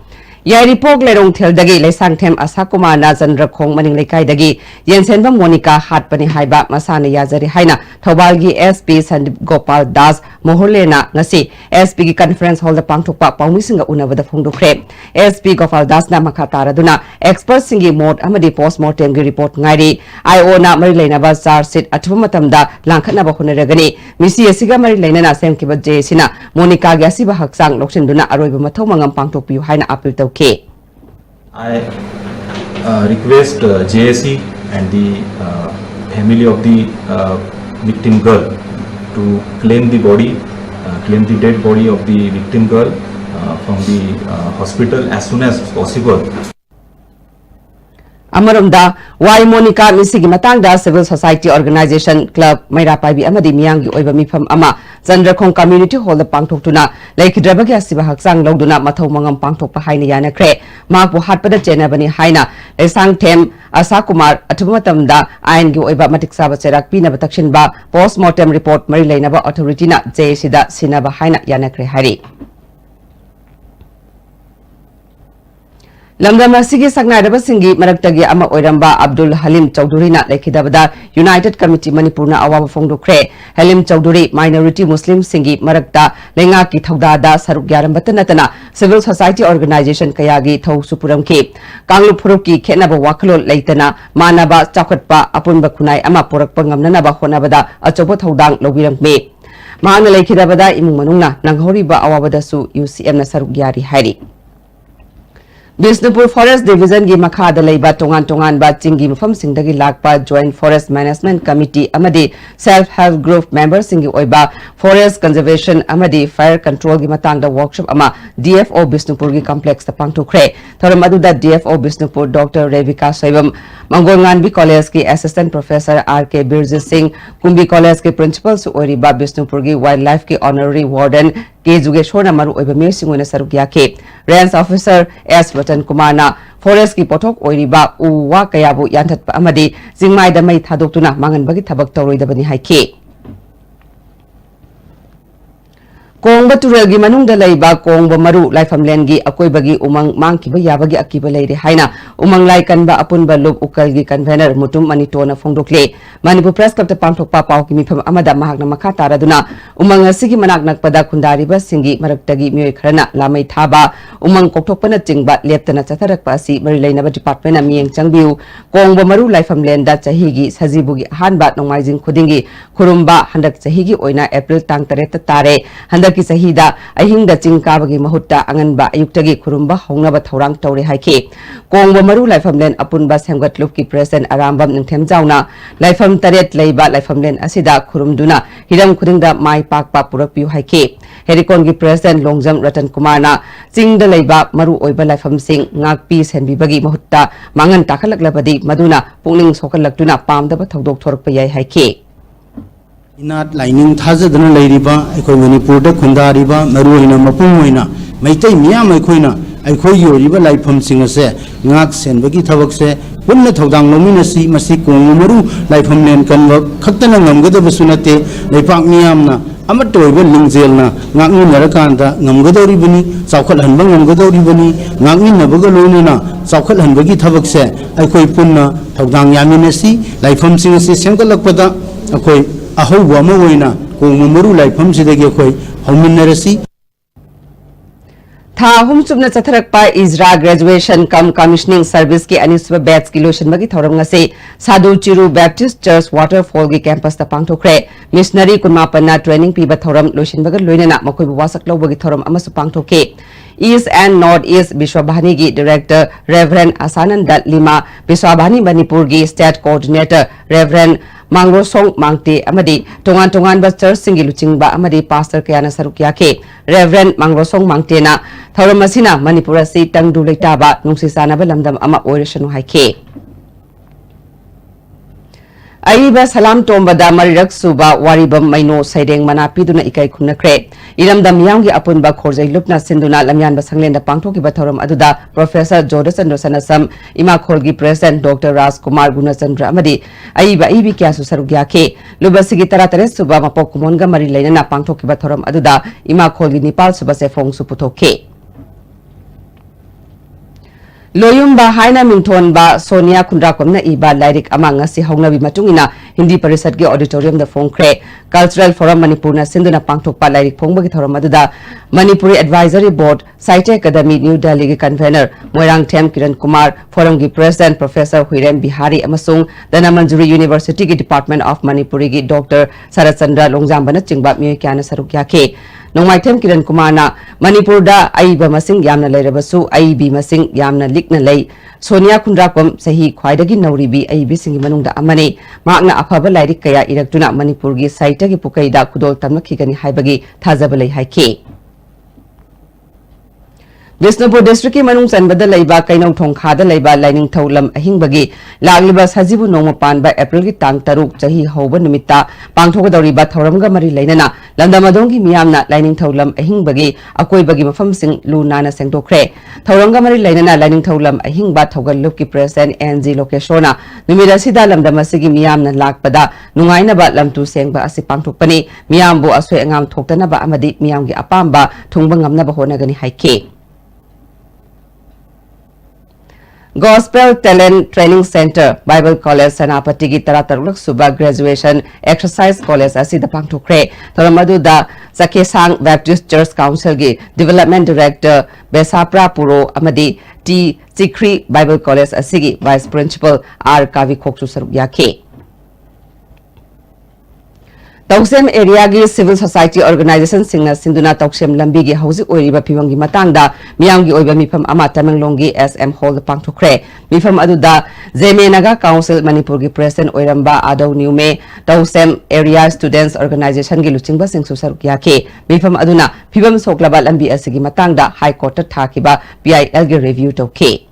Yairipok lerong theldagi lesang them asakuma na janrakhong maning lekai dagi yensenba Monica hatpani haiba masana yazari haina thobalgi SP Sandip Gopal Das mohorlena ngasi SP gi conference hall da pangthokpa pawmisinga unabada phongdokre SP Gopal Das na makataraduna expert singi mode amadi postmortem gi report ngairi IO na mari leina ba charge sheet athuba matamda langkhatna ba khonaragani misi asiga mari leina na semkiba je sina Monica gi asiba haksang loksinduna aroiba mathau mangam pangthokpiu haina appeal taw I request JSE and the family of the victim girl to claim the body, claim the dead body of the victim girl from the hospital as soon as possible. Amarumda, why Monica Misigi Matanga Civil Society Organization Club Maira Paibi Amadi Miyangi Oiba Mifam Ama Zandrakhong Community Hall the Pangtok Tuna Lake Drabagi Asiba Haksang Loduna Matau Mangam Pangtok Pahaina Yana Kre Mark Hatpada Jenabani Haina Lesang Tem Asakumar Atumatamda Ayangi Oiba Matik Saba Serak Pina Batakshin Ba Postmortem Report Marilena Ba Authority Na Jay Sida Sinaba Haina Yana Kre Hari Lamdamasigi Sagnadaba Singi Maraktagi Ama Oiramba Abdul Halim Chaudhuri na Lekidabada United Committee Manipurna Awaba Fongdo Kre Halim Chaudhuri Minority Muslim Singi Marakta Lenga Ki Thaudada Saruk Yarambata Natana Civil Society Organization Kayagi Thau Supuram Ki Kanglu Puruki Kenaba Wakalo Leitana Manaba Chakatpa Apunba Kunai Ama Purak Pangamnaba Honabada Achobo Thaudang Lobiram Me Mahana Lekidabada Imu Manuna Nanghoriba Awabada Su UCM na Saruk Yari Hari Bisnupur Forest Division gi makhada leiba tongan ba chingi mafam singdagi lakpa Joint Forest Management Committee amadi Self Help Group members singi oiba Forest Conservation amadi Fire Control gi matangda workshop ama DFO Bisnupur gi complex ta pangthokre thoram aduda DFO Bisnupur Dr. Revika Soibam Mangolnganbi College ki Assistant Professor RK Birjit Singh Kumbi College ki Principal su oiriba Bisnupur gi Wildlife ki Honorary Warden ke Jugeshona maru oiba mir singone sarukya ke Range Officer S Ratan Kumar na Forest ki pothok oiriba uwa kayabu yantat pa amadi jingmai da mai thadokuna mangan bagi thabak tawroidabani haike Kongba Turel gi manungda leiba Kongba maru laifamlen gi akoibagi umang mangkiba yabagi akiba leire haina umang lai kanba apunba lob ukal gi convener mutum manitona fongdokle Manipur Press Club ta pangthokpa pau ki mifam amada mahakna makha taraduna umang asigi manak nakpada khundariba singi maraktagi mioi kharana lamai thaba umang kokthokpana chingba leptana chatharakpa asi mari leinaba department na mieng changbiu Kongba maru laifamlen da chahigi sajibugi hanba nongmaijing khudingi khurumba handak chahigi oina April tang 3 ta tare handak ki sahida ahingda chingkabagi mahutta anganba ayuktagi khurumba hongnaba thorang tawre haike Kongba maru laifamlen apunba semgatlup ki president arambam ningthem jauna laifam taret leiba laifamlen asida khurumduna hiram khudingda mai pakpa purakpiu haike Herikon gi president Longjam Ratan Kumar na chingda leiba maru oiba laifam sing ngakpi senbibagi mahutta mangan takhalaklabadi maduna pungling sokalaktuna pamdaba thodok thorakpa yai haike Inat lining thazadana leiriba aikoi Manipur da khundariba maruina mapungmoina maitai miyam aikoina aikoi yoriba laifam singase ngak senbagi thabakse punna thodang lominasi masi kong maru laifam len kanwa khattana ngamgada sunate leipak miyamna amatoiba lingjelna ngakni narakanda ngamgadori bani chawkhat hanba ngamgadori bani ngakni nabaga loinana chawkhat hanbagi thabakse aikoi punna thodang yaminasi laifam singase semkalakpada akoi ahouba ama oina kongma maru laifam sidagi khoi hauminnarasi Tha hum chupna chatharakpa Isra Graduation cum Commissioning Service ki aniswa batch ki lotion bagi thoram ngase Sadhu Chiru Baptist Church Waterfall gi campus ta pangthokre missionary kunmapanna training piba thoram lotion baga loinana makoi wasak lo bagi thoram amasu pangthoke East and North East Bishwabhani gi Director Reverend Asananda Lima Bishwabhani Manipur gi State Coordinator Reverend Mangrosong Mangte amadi tongan ba church singi luchingba amadi pastor kayana sarukya ke Reverend Mangrosong Mangte na thauramasina Manipura si tangdu leitaba nungsisana ba lamdam ama oirashanu haike Aiba salam tombada marirak suba waribam maino saideng manapiduna ikai khunakre iramdam yamgi apunba khorjai lupna sinduna lamyan basanglenda pangthoki bathoram aduda Professor Jodachandra Sanasam ima kholgi President Dr. Raj Kumar Gunachandra amadi aiba ibi kyasu sarugya ke lubasigi taratare suba mapok kumonga mari leinana pangthoki bathoram aduda ima kholgi Nepal suba se phong su puthoke Loyumba haina mingthon ba Sonia Kundrakomna iba lairik amang ngasi hongnabi matungina Hindi Parisad gi auditorium da phongkre Cultural Forum Manipur na sinduna pangthokpa lairik phongbagi thoram aduda Manipuri Advisory Board Site Academy New Delhi gi convener Moirang Them Kiran Kumar Forum gi President Professor Huirem Bihari amasung Danamanjuri University gi Department of Manipuri gi Dr. Sarachandra Longjambana chingba mioi kyana sarukya ke Nongmaitem Kiran Kumar na Manipur da aiba masing yamna leirabasu aibi masing yamna likna lei Sonia Kundrakom sahi khwaidagi nauribi aibi singi manungda amane makna afaba lairik kaya iraktuna Manipur gi site gi pukaida khudol tamnakhigani haibagi thajaba lei haike Bisnupur District ki manung sanbada leiba kainong thongkhada leiba lining thaulam ahingbagi lagliba sajibu nongma panba April gi tang 3 chahi hoba numitta pangthogadoriba thauramga mari leinana landamadonggi miyamna lining thaulam ahingbagi akoibagi mafamsing lunana sengdokre thauramga mari leinana lining thaulam ahingba thogallup ki President NG Lokeshona numida sida lamdamasigi miyamna lakpada nungaina ba lamtu sengba asi pangthokpani miyambu asoi angam thoktana ba amadi miyamgi apamba thungba ngamna ba honagani haike Gospel Talent Training Center Bible College Sanapati gi taratarulak suba graduation exercise college asida pangthokre taramadu da Sakesang Baptist Church Council gi Development Director Besapra Puro amadi T Sikri Bible College asigi Vice Principal R Kavi Khoksu saruk yake Tausem area gi civil society organization singna sinduna tausem lambi gi hausi oiriba phibam gi matangda miyam gi oiba mifam ama Tamenglong gi SM hall pangthokre mifam aduda Zemenaga council Manipur gi president oiramba Adaw Newme tausem area students organization gi luchingba singsu saruk yake mifam aduna phibam soklaba lambi asigi matangda high court ta thakiba PIL gi review tawke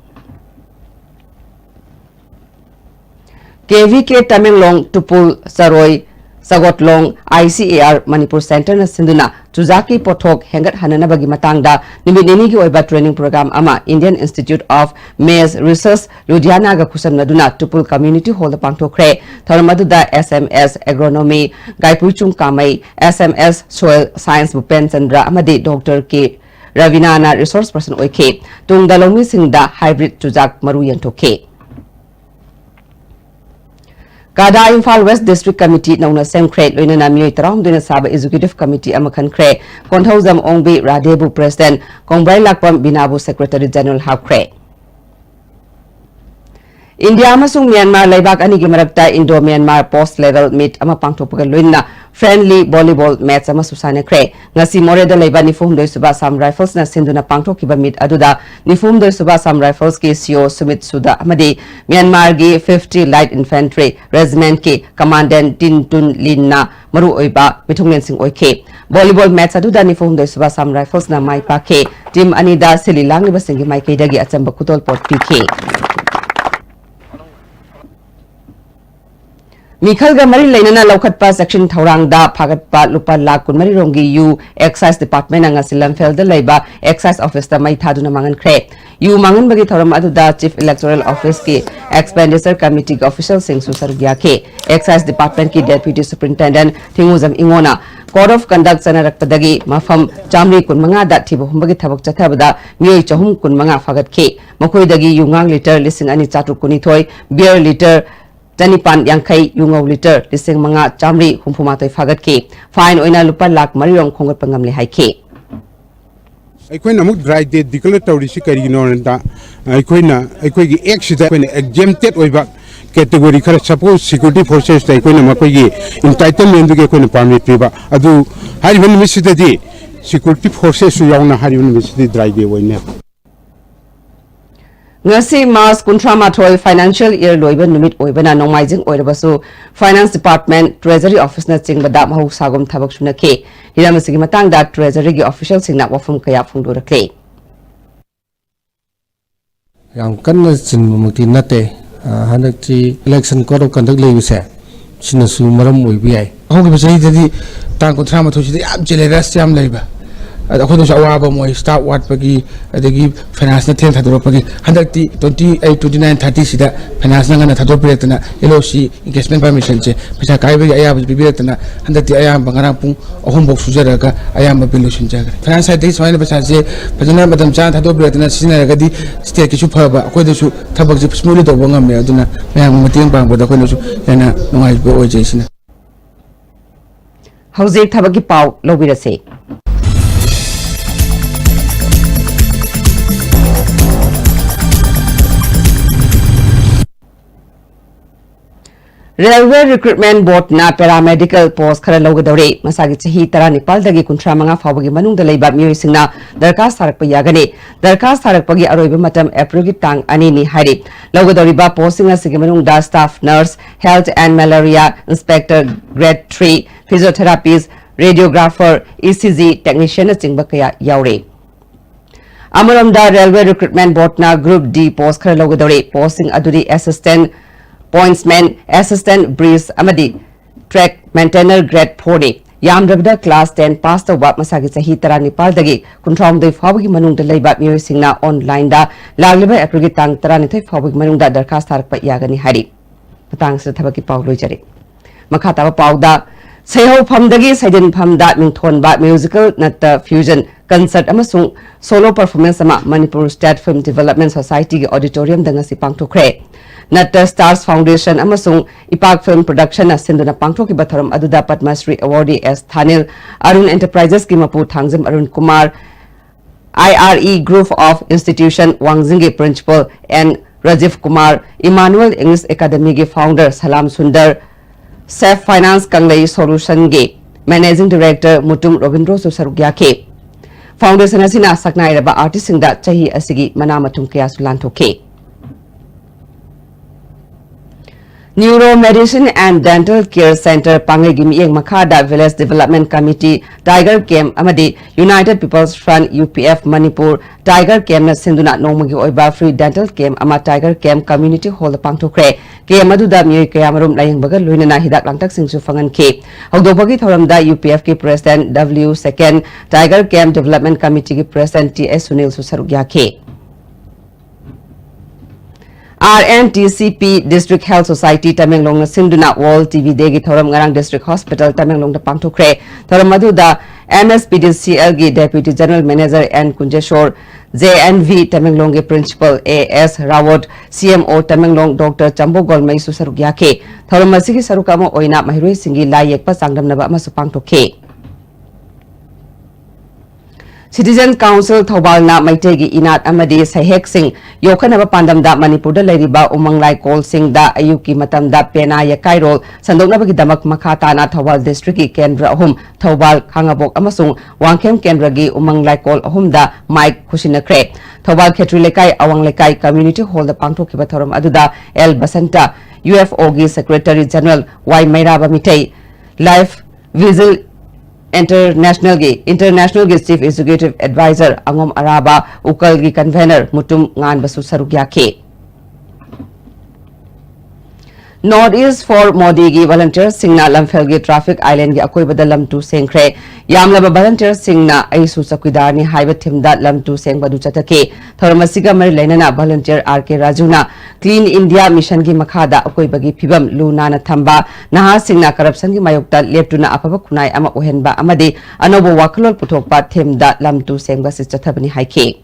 KVK Tamenglong Tupul Saroi Sagotlong ICAR Manipur Center na sinduna Tuzaki Pothok hengat hananabagi matangda nimit gi oiba training program ama Indian Institute of Maize Research Ludhiana ga khusam naduna Tupul Community Hall pangthokre thoramaduda SMS Agronomy Gaipuchung Kamai SMS Soil Science Bupen Chandra amadi Dr. K Ravinana resource person oike tungda lomi singda hybrid tuzak maru yantokhe Kada Imphal West District Committee nauna semkre loina namioi taram dina saba executive committee amakan kre konthauzam ongbi Radebu president Kongbrai Lakpam Binabu secretary general hakre India amasung Myanmar laibak ani gi marakta Indo Myanmar post level meet ama pangthokpaga loina friendly volleyball match ama susane kre ngasi moreda laiba nifum doi suba Sam Rifles na sinduna pangthokiba meet aduda nifum doi suba Sam Rifles ki CEO Sumit Suda amadi Myanmar gi 50 light infantry regiment ki commandant Tin Tun Lin na maru oiba mithunglen sing oike volleyball match aduda nifum doi suba Sam Rifles na mai pake team anida sililang liba singi mai kaidagi achamba kutol pot pk Mikhalga mari lainana laukhatpa section thaurangda phagatpa lupa lakh kunmari rongi yu excise department anga silamfel da laiba excise office da mai thaduna mangan khre yu mangan bagi thoram aduda chief electoral office ki expenditure committee ki official sing su sarugya ke excise department ki deputy superintendent thinguzam ingona code of conduct sanarakpadagi mafam chamri kunmanga da thibu humbagi thabak chathabada mioi chahum kunmanga phagat ke makoidagi yungang liter lising ani chatu kunithoi beer liter Janipan Yankai Yungau liter lising manga chamri humpumatoi fagat ke fine oina lupa lakh marirong khongot pangamle haike aikoina muk dry date declare tawrisi karigino nda aikoigi exida aikoina exempted oiba category khara suppose security forces ta aikoina makoigi entitlement du aikoina permit piba adu hariban misidadi security forces su yauna hariban misidi dry day oina Ngasi Mas Kuntramathoi financial year loiba numit oibana nomaijing oirabasu finance department treasury office na chingbada mahu sagom thabak sunake hiramasi gi matangda treasury gi official singna wafum kaya phungdurakle yang kanna chinmuti nate hanakti election code of conduct leuse sinasu maram oibi ai ahogi basai dedi tang Kuntramathoi sidi yam jealous yam leiba अखोदो अवाब मोय staff वाटपगी अदगी finance ने then थादोरपगी हंदक्ति 28 29 30 सिदा finance नंगना थादोरपेतना LOC engagement permission से पैसा कायबगी अयाब बिबिरतना हंदक्ति अयाब बंगरा पुंग अहुम box सुजरगा अयाब बिलुशन जागरे finance side दे सोयन पैसा से फजना मदम चा थादोरपेतना सिनरगदी state किसु फबा अखोदसु थबक जे smoothly तो बंगमे अदुना मयाम मतेंग बांगबदा अखोनसु याना नंगाइबो ओजेसिना हौजे थबकी पाव लोबिरसे Railway Recruitment Board na paramedical post khara logadore masagi chahi 19 dagi 35 fawagi manungda leiba mioi singna darkas sarakpa yagani darkas sarakpagi aroiba matam April gi tang ani ni hari logadori ba posting asigi manungda staff nurse health and malaria inspector grade 3 physiotherapist radiographer ECG technician chingba kaya yaure Amaramda Railway Recruitment Board na Group D post khara logadore posting aduri assistant pointsman assistant breeze amadi track maintainer grade 40 yamrabda class 10 pass to wa masagi chahi 19 dagi kunthrom dei fawagi manungda leiba mioi singna online da lagliba april gi tang 19 fawagi manungda darkhas tharakpa yagani hari matang se thabaki paw loijari makha ta paw da seho phamdagi saidin phamda mingthon ba musical natta fusion concert amasung solo performance ama Manipur State Film Development Society gi auditorium danga si pangthokre Natta Stars Foundation amasung Ipak Film Production na sinduna pangthoki batharam aduda Padma Shri awardee S Thanil Arun Enterprises ki mapu Thangjam Arun Kumar IRE Group of Institution Wangzingi Principal and Rajiv Kumar Emmanuel English Academy ki founder Salam Sundar Safe Finance Kanglei Solution Ge Managing Director Mutum Robindro Susaruk Yake Foundation asina saknai raba artist singda chahi asigi manamatum kaya sulantoke. Neuromedicine and Dental Care Center Pangegimi Yeng Makada Village Development Committee Tiger Camp Amadi United People's Front UPF Manipur Tiger Camp na Sinduna Nomagi Oiba Free Dental Camp Ama Tiger Camp Community Hall Pangtokre Camp Maduda Mui Kayamarum Layang Baga Luina Hidak Langtak Singsu Fangan Ke Hogdobagi Thoramda UPF ki President W Second Tiger Camp Development Committee ki President TS Sunil Susarugya Ke RNTCP District Health Society Tamenglong na Sinduna Wall TV Degi Thoram Ngarang District Hospital Tamenglong na Pangtokre Thoram Maduda MSPDCL gi Deputy General Manager N Kunjeshor JNV Tamenglong gi Principal AS Rawat CMO Tamenglong Dr. Chambo Golmai Susarugya ke Thoram Masigi Sarukamo Oina Mahirui Singi Layek pa Sangdam Naba Masu Pangtoke Citizen Council Thobalna Maitegi Inat Amadi Sahek Singh Yokanaba Pandamda Manipurda Leriba Umanglai Kol Singh da Ayuki Matamda Pena Yakairol Sandoknabagi Damak Makatana Thobal District Kendra Ahum Thobal Kangabok Amasung Wangkem Kendragi Umanglai Kol Ahum da Mike Kushinakre Thobal Khetri Lekai Awang Lekai Community Hall the Pangtoki Bathoram Aduda El Basanta UFO gi Secretary General Y Mairaba Mitei Life Vigil International Gi Chief Executive Advisor Angom Araba Ukal Gi Convener Mutum Ngan Basu Sarugya ke Northeast for Modi Gi Volunteer Singna Lamphel Gi Traffic Island Gi Akoi Bada Lamtu Sengkre Yamlaba Volunteer Singna Aisu Sakidar ni Haiba Timda Lamtu Seng Badu Chatake Thoramasiga Mari Lainana Volunteer RK Rajuna Clean India Mission Gi Makhada Akoi Bagi Pibam Lunana Thamba Naha Singna Corruption Gi Mayokta Leptuna Apaba Kunai Ama Ohenba Amadi Anobo Wakalol Putokpa Timda Lamtu Seng Basi Chathabani Haike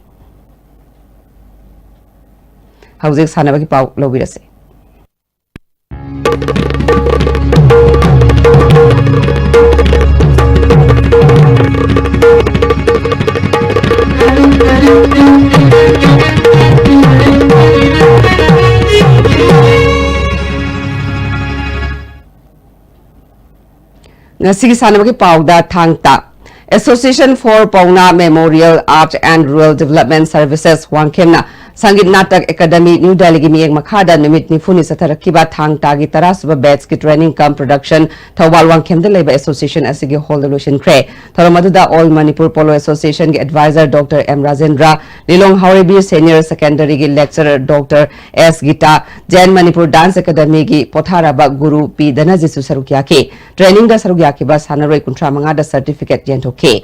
Hauzik Sanabagi Pau Lobirase Ngasigi sanabagi pauda thangta Association for Pauna Memorial Art and Rural Development Services Wangkemna Sangit Natak Academy New Delhi gi miyeng makhada numit nifuni satarakiba thang tagi tarasuba batch ki training cum production Thawal Wangkem de Labor Association asigi hold resolution kre Thoramaduda All Manipur Polo Association gi advisor Dr. M Rajendra Lilong Haurebi Senior Secondary gi lecturer Dr. S Gita Jain Manipur Dance Academy gi Potharaba Guru P Danaji Susarukya ke training da sarukya ki bas hanaroi kuntra manga da certificate yentoke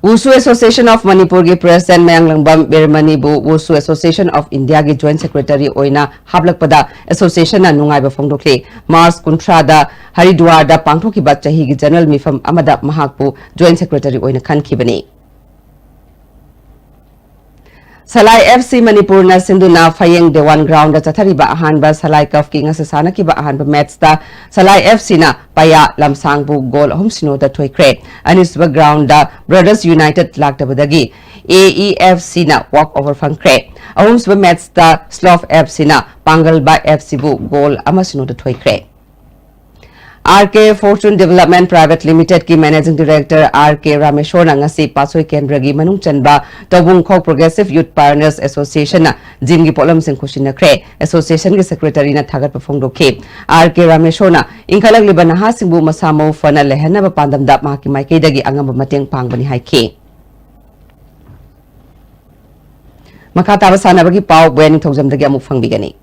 Wusu Association of Manipur gi President Mayanglangbam Bermanibu Wusu Association of India gi Joint Secretary Oina Hablakpada Association na nungai ba phongdokle Mars Kuntrada Haridwar da pangthoki ba chahi gi General Mifam Amada Mahakpu Joint Secretary Oina khankibani Salai FC Manipur na Sinduna Fayeng Dewan Ground da Chathariba Ahanba Salai Cup ki ngasasana ki ba Ahanba match da Salai FC na Paya Lamsangbu goal homsino da Toykre Anisba Ground da Brothers United Lakdabadagi AEFC na walk over fangkre Ahumsba match da Slough FC na Pangalba FC bu goal amasino da Toykre RK Fortune Development Private Limited ki Managing Director RK Rameshwar na ngasi Pasoi Kendragi Manung Chanba Tobung Khok Progressive Youth Pioneers Association na Jimgi Polam Singh Kushina Kre Association ki Secretary na Thagat Pafongdo ke RK Rameshwar na Inkalag Liban ha Singbu Masamo Fana Lehana ba Pandam da Mahaki Maike dagi angam mateng pangbani haike Makata basana bagi pau bweni thojam dagi amuk fangbigani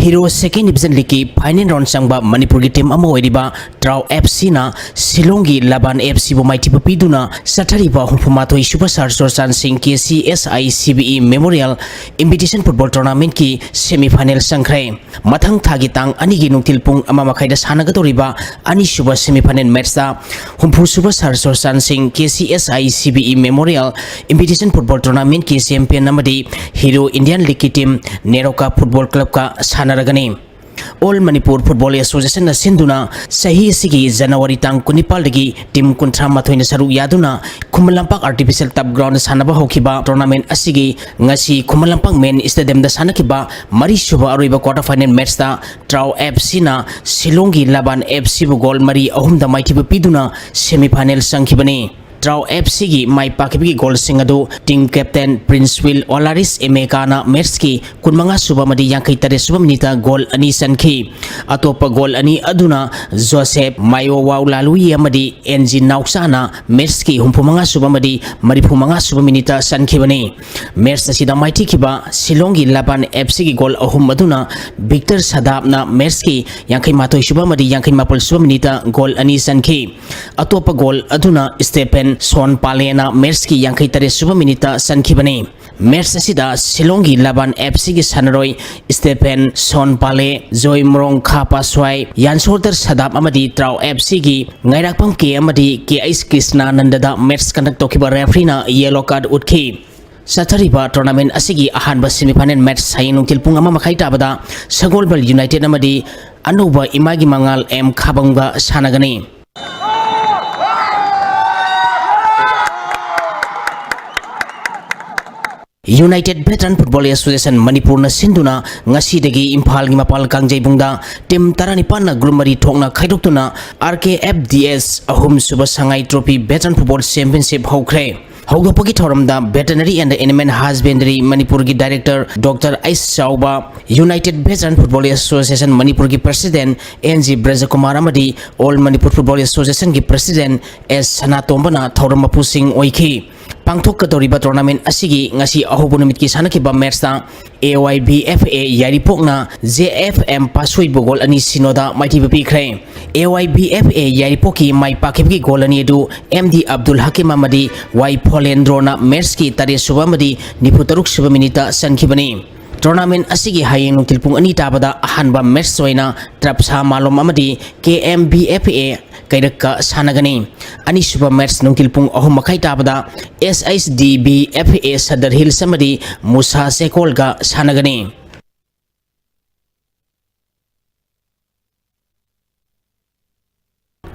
Hero second division liki final round sangba Manipur gi team ama oiriba Trau FC na Silongi Laban FC bo maiti papiduna Sathariba humpumato isuba Sarsor Chan Singh KCSI CBE Memorial Invitation Football Tournament ki semi final sangkhre mathang thagi tang ani gi nungtil pung ama makhaida sanagadoriba ani suba semi final match da humpu suba Sarsor Chan Singh KCSI CBE Memorial Invitation Football Tournament ki champion namadi Hero Indian League team Neroka Football Club ka Ragani All Manipur Football Association na sinduna sahi sigi January tang kunipal dagi tim kuntra mathoi na saru yaduna Kumalampak Artificial Turf Ground sanaba hokiba tournament asigi ngasi Kumalampak Main Stadium da sanakiba mari suba aruiba quarter final match da Trau FC na Silongi Laban FC bu goal mari ahum da maiti piduna semi final sangkibani Trau FC gi mai pakibi goal singadu team captain Prince Will Olaris Emekana match ki kunmanga suba madi yangkai tare suba minita goal ani sanki atopa goal ani aduna Joseph Mayo Waulalui amadi NG Nauksana match ki humpumanga suba madi maripumanga suba minita sanki bani match asida maiti kiba Silongi Laban FC gi goal ahum aduna Victor Sadap na match ki yangkai matoi suba madi yangkai mapul suba minita goal ani sanki atopa goal aduna Stephen Son Palena match ki yangkai tare suba minita sanki bani match asida Silongi Laban FC gi sanaroi Stephen Son Pale Joy Mrong Khapa Swai Yansorter Sadap amadi Trau FC gi ngairakpam ke amadi KS Krishna Nandada match conduct tokiba referee na yellow card utki Sathariba tournament asigi ahanba semifinal match sayin tilpung ama makai tabada Sagolbal United amadi anuba imagi mangal M Khabangba sanagani United Veteran Football Association Manipur na sinduna ngasi dagi Imphal gi mapal kangjai tim taranipan na glumari thokna khaidoktuna RKFDS ahum suba sangai trophy Veteran Football Championship hokre Hogapagi Thoramda Veterinary and Animal Husbandry Manipur gi Director Dr. Ais Sauba United Veteran Football Association Manipur gi President NG Brajakumar Amadi All Manipur Football Association gi President S Sanatombana Thoramapu Singh oiki Pangthok katoriba tournament asigi ngasi ahobu numit ki sanakiba match ta AYBFA Yaripokna JFM Pasui bogol ani sinoda maiti pikre AYBFA Yaripoki mai pakibgi goal ani du MD Abdul Hakim Amadi Y Polendrona match ki tare subamadi niputaruk suba minita sankibani tournament asigi hayeng tilpung ani tabada ahanba match soina trapsa malom amadi KMBFA kaidaka sanagani ani suba match nungtilpung ahum makai tabada SISDBFA Sadar Hill samadi Musa Sekolga sanagani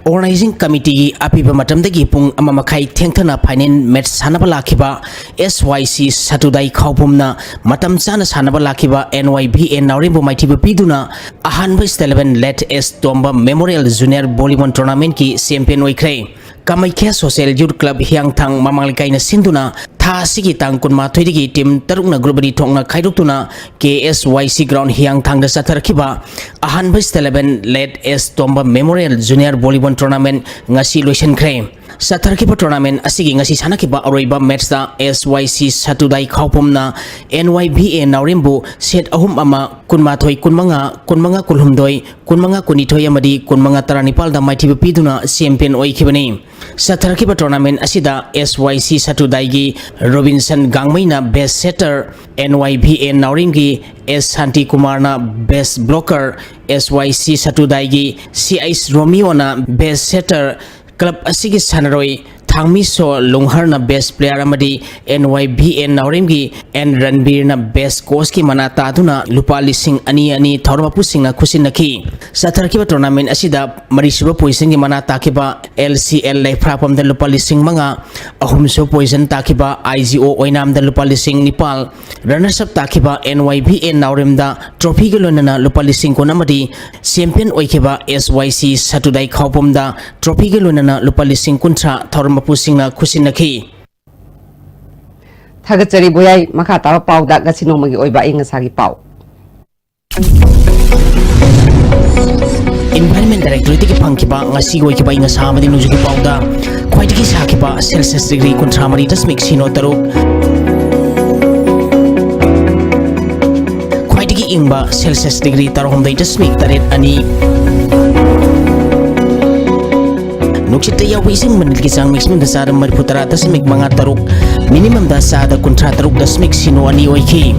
Organizing Committee apiba matamdagi pung ama makai thengthana final match sanaba lakhiba SYC Satudai Khaupumna matam chana sanaba lakhiba NYBA Naurimbo maithiba piduna ahanba 11 Let S Tomba Memorial Junior Volleyball Tournament ki champion oikre Kamaikya Social Youth Club Hyangthang Mamanglikai na sinduna tha sigi tang kunma thoidigi team tarukna grubani thongna khaidoktuna KSYC ground Hyangthang da satharkiba ahanba 11 Let S Tomba Memorial Junior Volleyball Tournament ngasi loisan khre satharkiba tournament asigi ngasi sanakiba aroiba match da SYC Satudai Khaupumna NYBA Naurimbu set ahum ama kunma thoi kunmanga kulhumdoi kunmanga kunithoi amadi kunmanga taranipal da maithiba piduna champion oikibani satharkiba tournament asida SYC Satudai gi Robinson Gangmaina best setter NYBA Naurimgi S Santi Kumarna best blocker SYC Satudai gi CIS Romeo na best setter club asigi sanaroi thangmi so longhar na best player amadi NYBA Naurimgi and Ranbir na best coach ki mana taduna lupa lising ani thormapu singna khusinaki satharkiba tournament asida marisuba position ki mana takiba LCL laifrapam da lupa lising manga ahumso position takiba IGO oinam da lupa lising nipal runners up takiba NYBA Naurim da trophy gelonana lupa lising konamadi champion oikiba SYC Satudai Khaupum da trophy gelonana lupa lising kuntra thorma pusingna khusinaki Thagachari boyai makha tawa pau da gasino magi oiba inga sagi pau Environment Directorate ki phangkiba ngasi goi kiba inga samadi nujuki pau da khwaidiki sakiba Celsius degree kontramari dasmik sino taruk khwaidiki ingba Celsius degree tarhomdai dasmik taret ani Nuksit yawi ising menit kisang mix munda sa mariputara dasmik mga taruk minimum da sa da kontra taruk dasmik sino ani oiki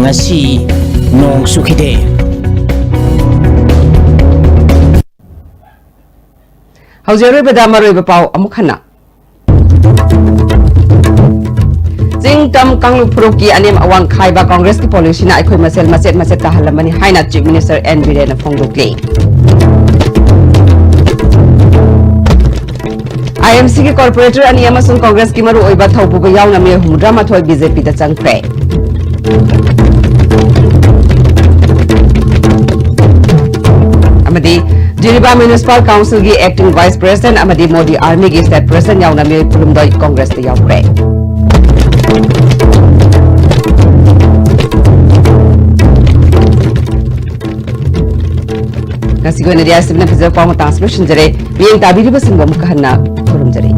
ngasi nong sukide Haujeroi bada maroi bapau amukhana Jing Suktam Kanglu Puruki Anim Awang Khaiba Congress ki policy na akhoi masel maset tahalamani haina Chief Minister N Biren Phongdokle IMC ki corporator ani amasung Congress ki maru oiba thaupu ba yauna me humdra mathoi BJP da changkhre amadi Jiriba Municipal Council ki acting vice president amadi Modi Army ki state president yauna me pulumdoi Congress da yaukre Nasi goreng dia sebenarnya pizza formal transmission jere, biang tabiri bersinggung muka hendak kurung jere.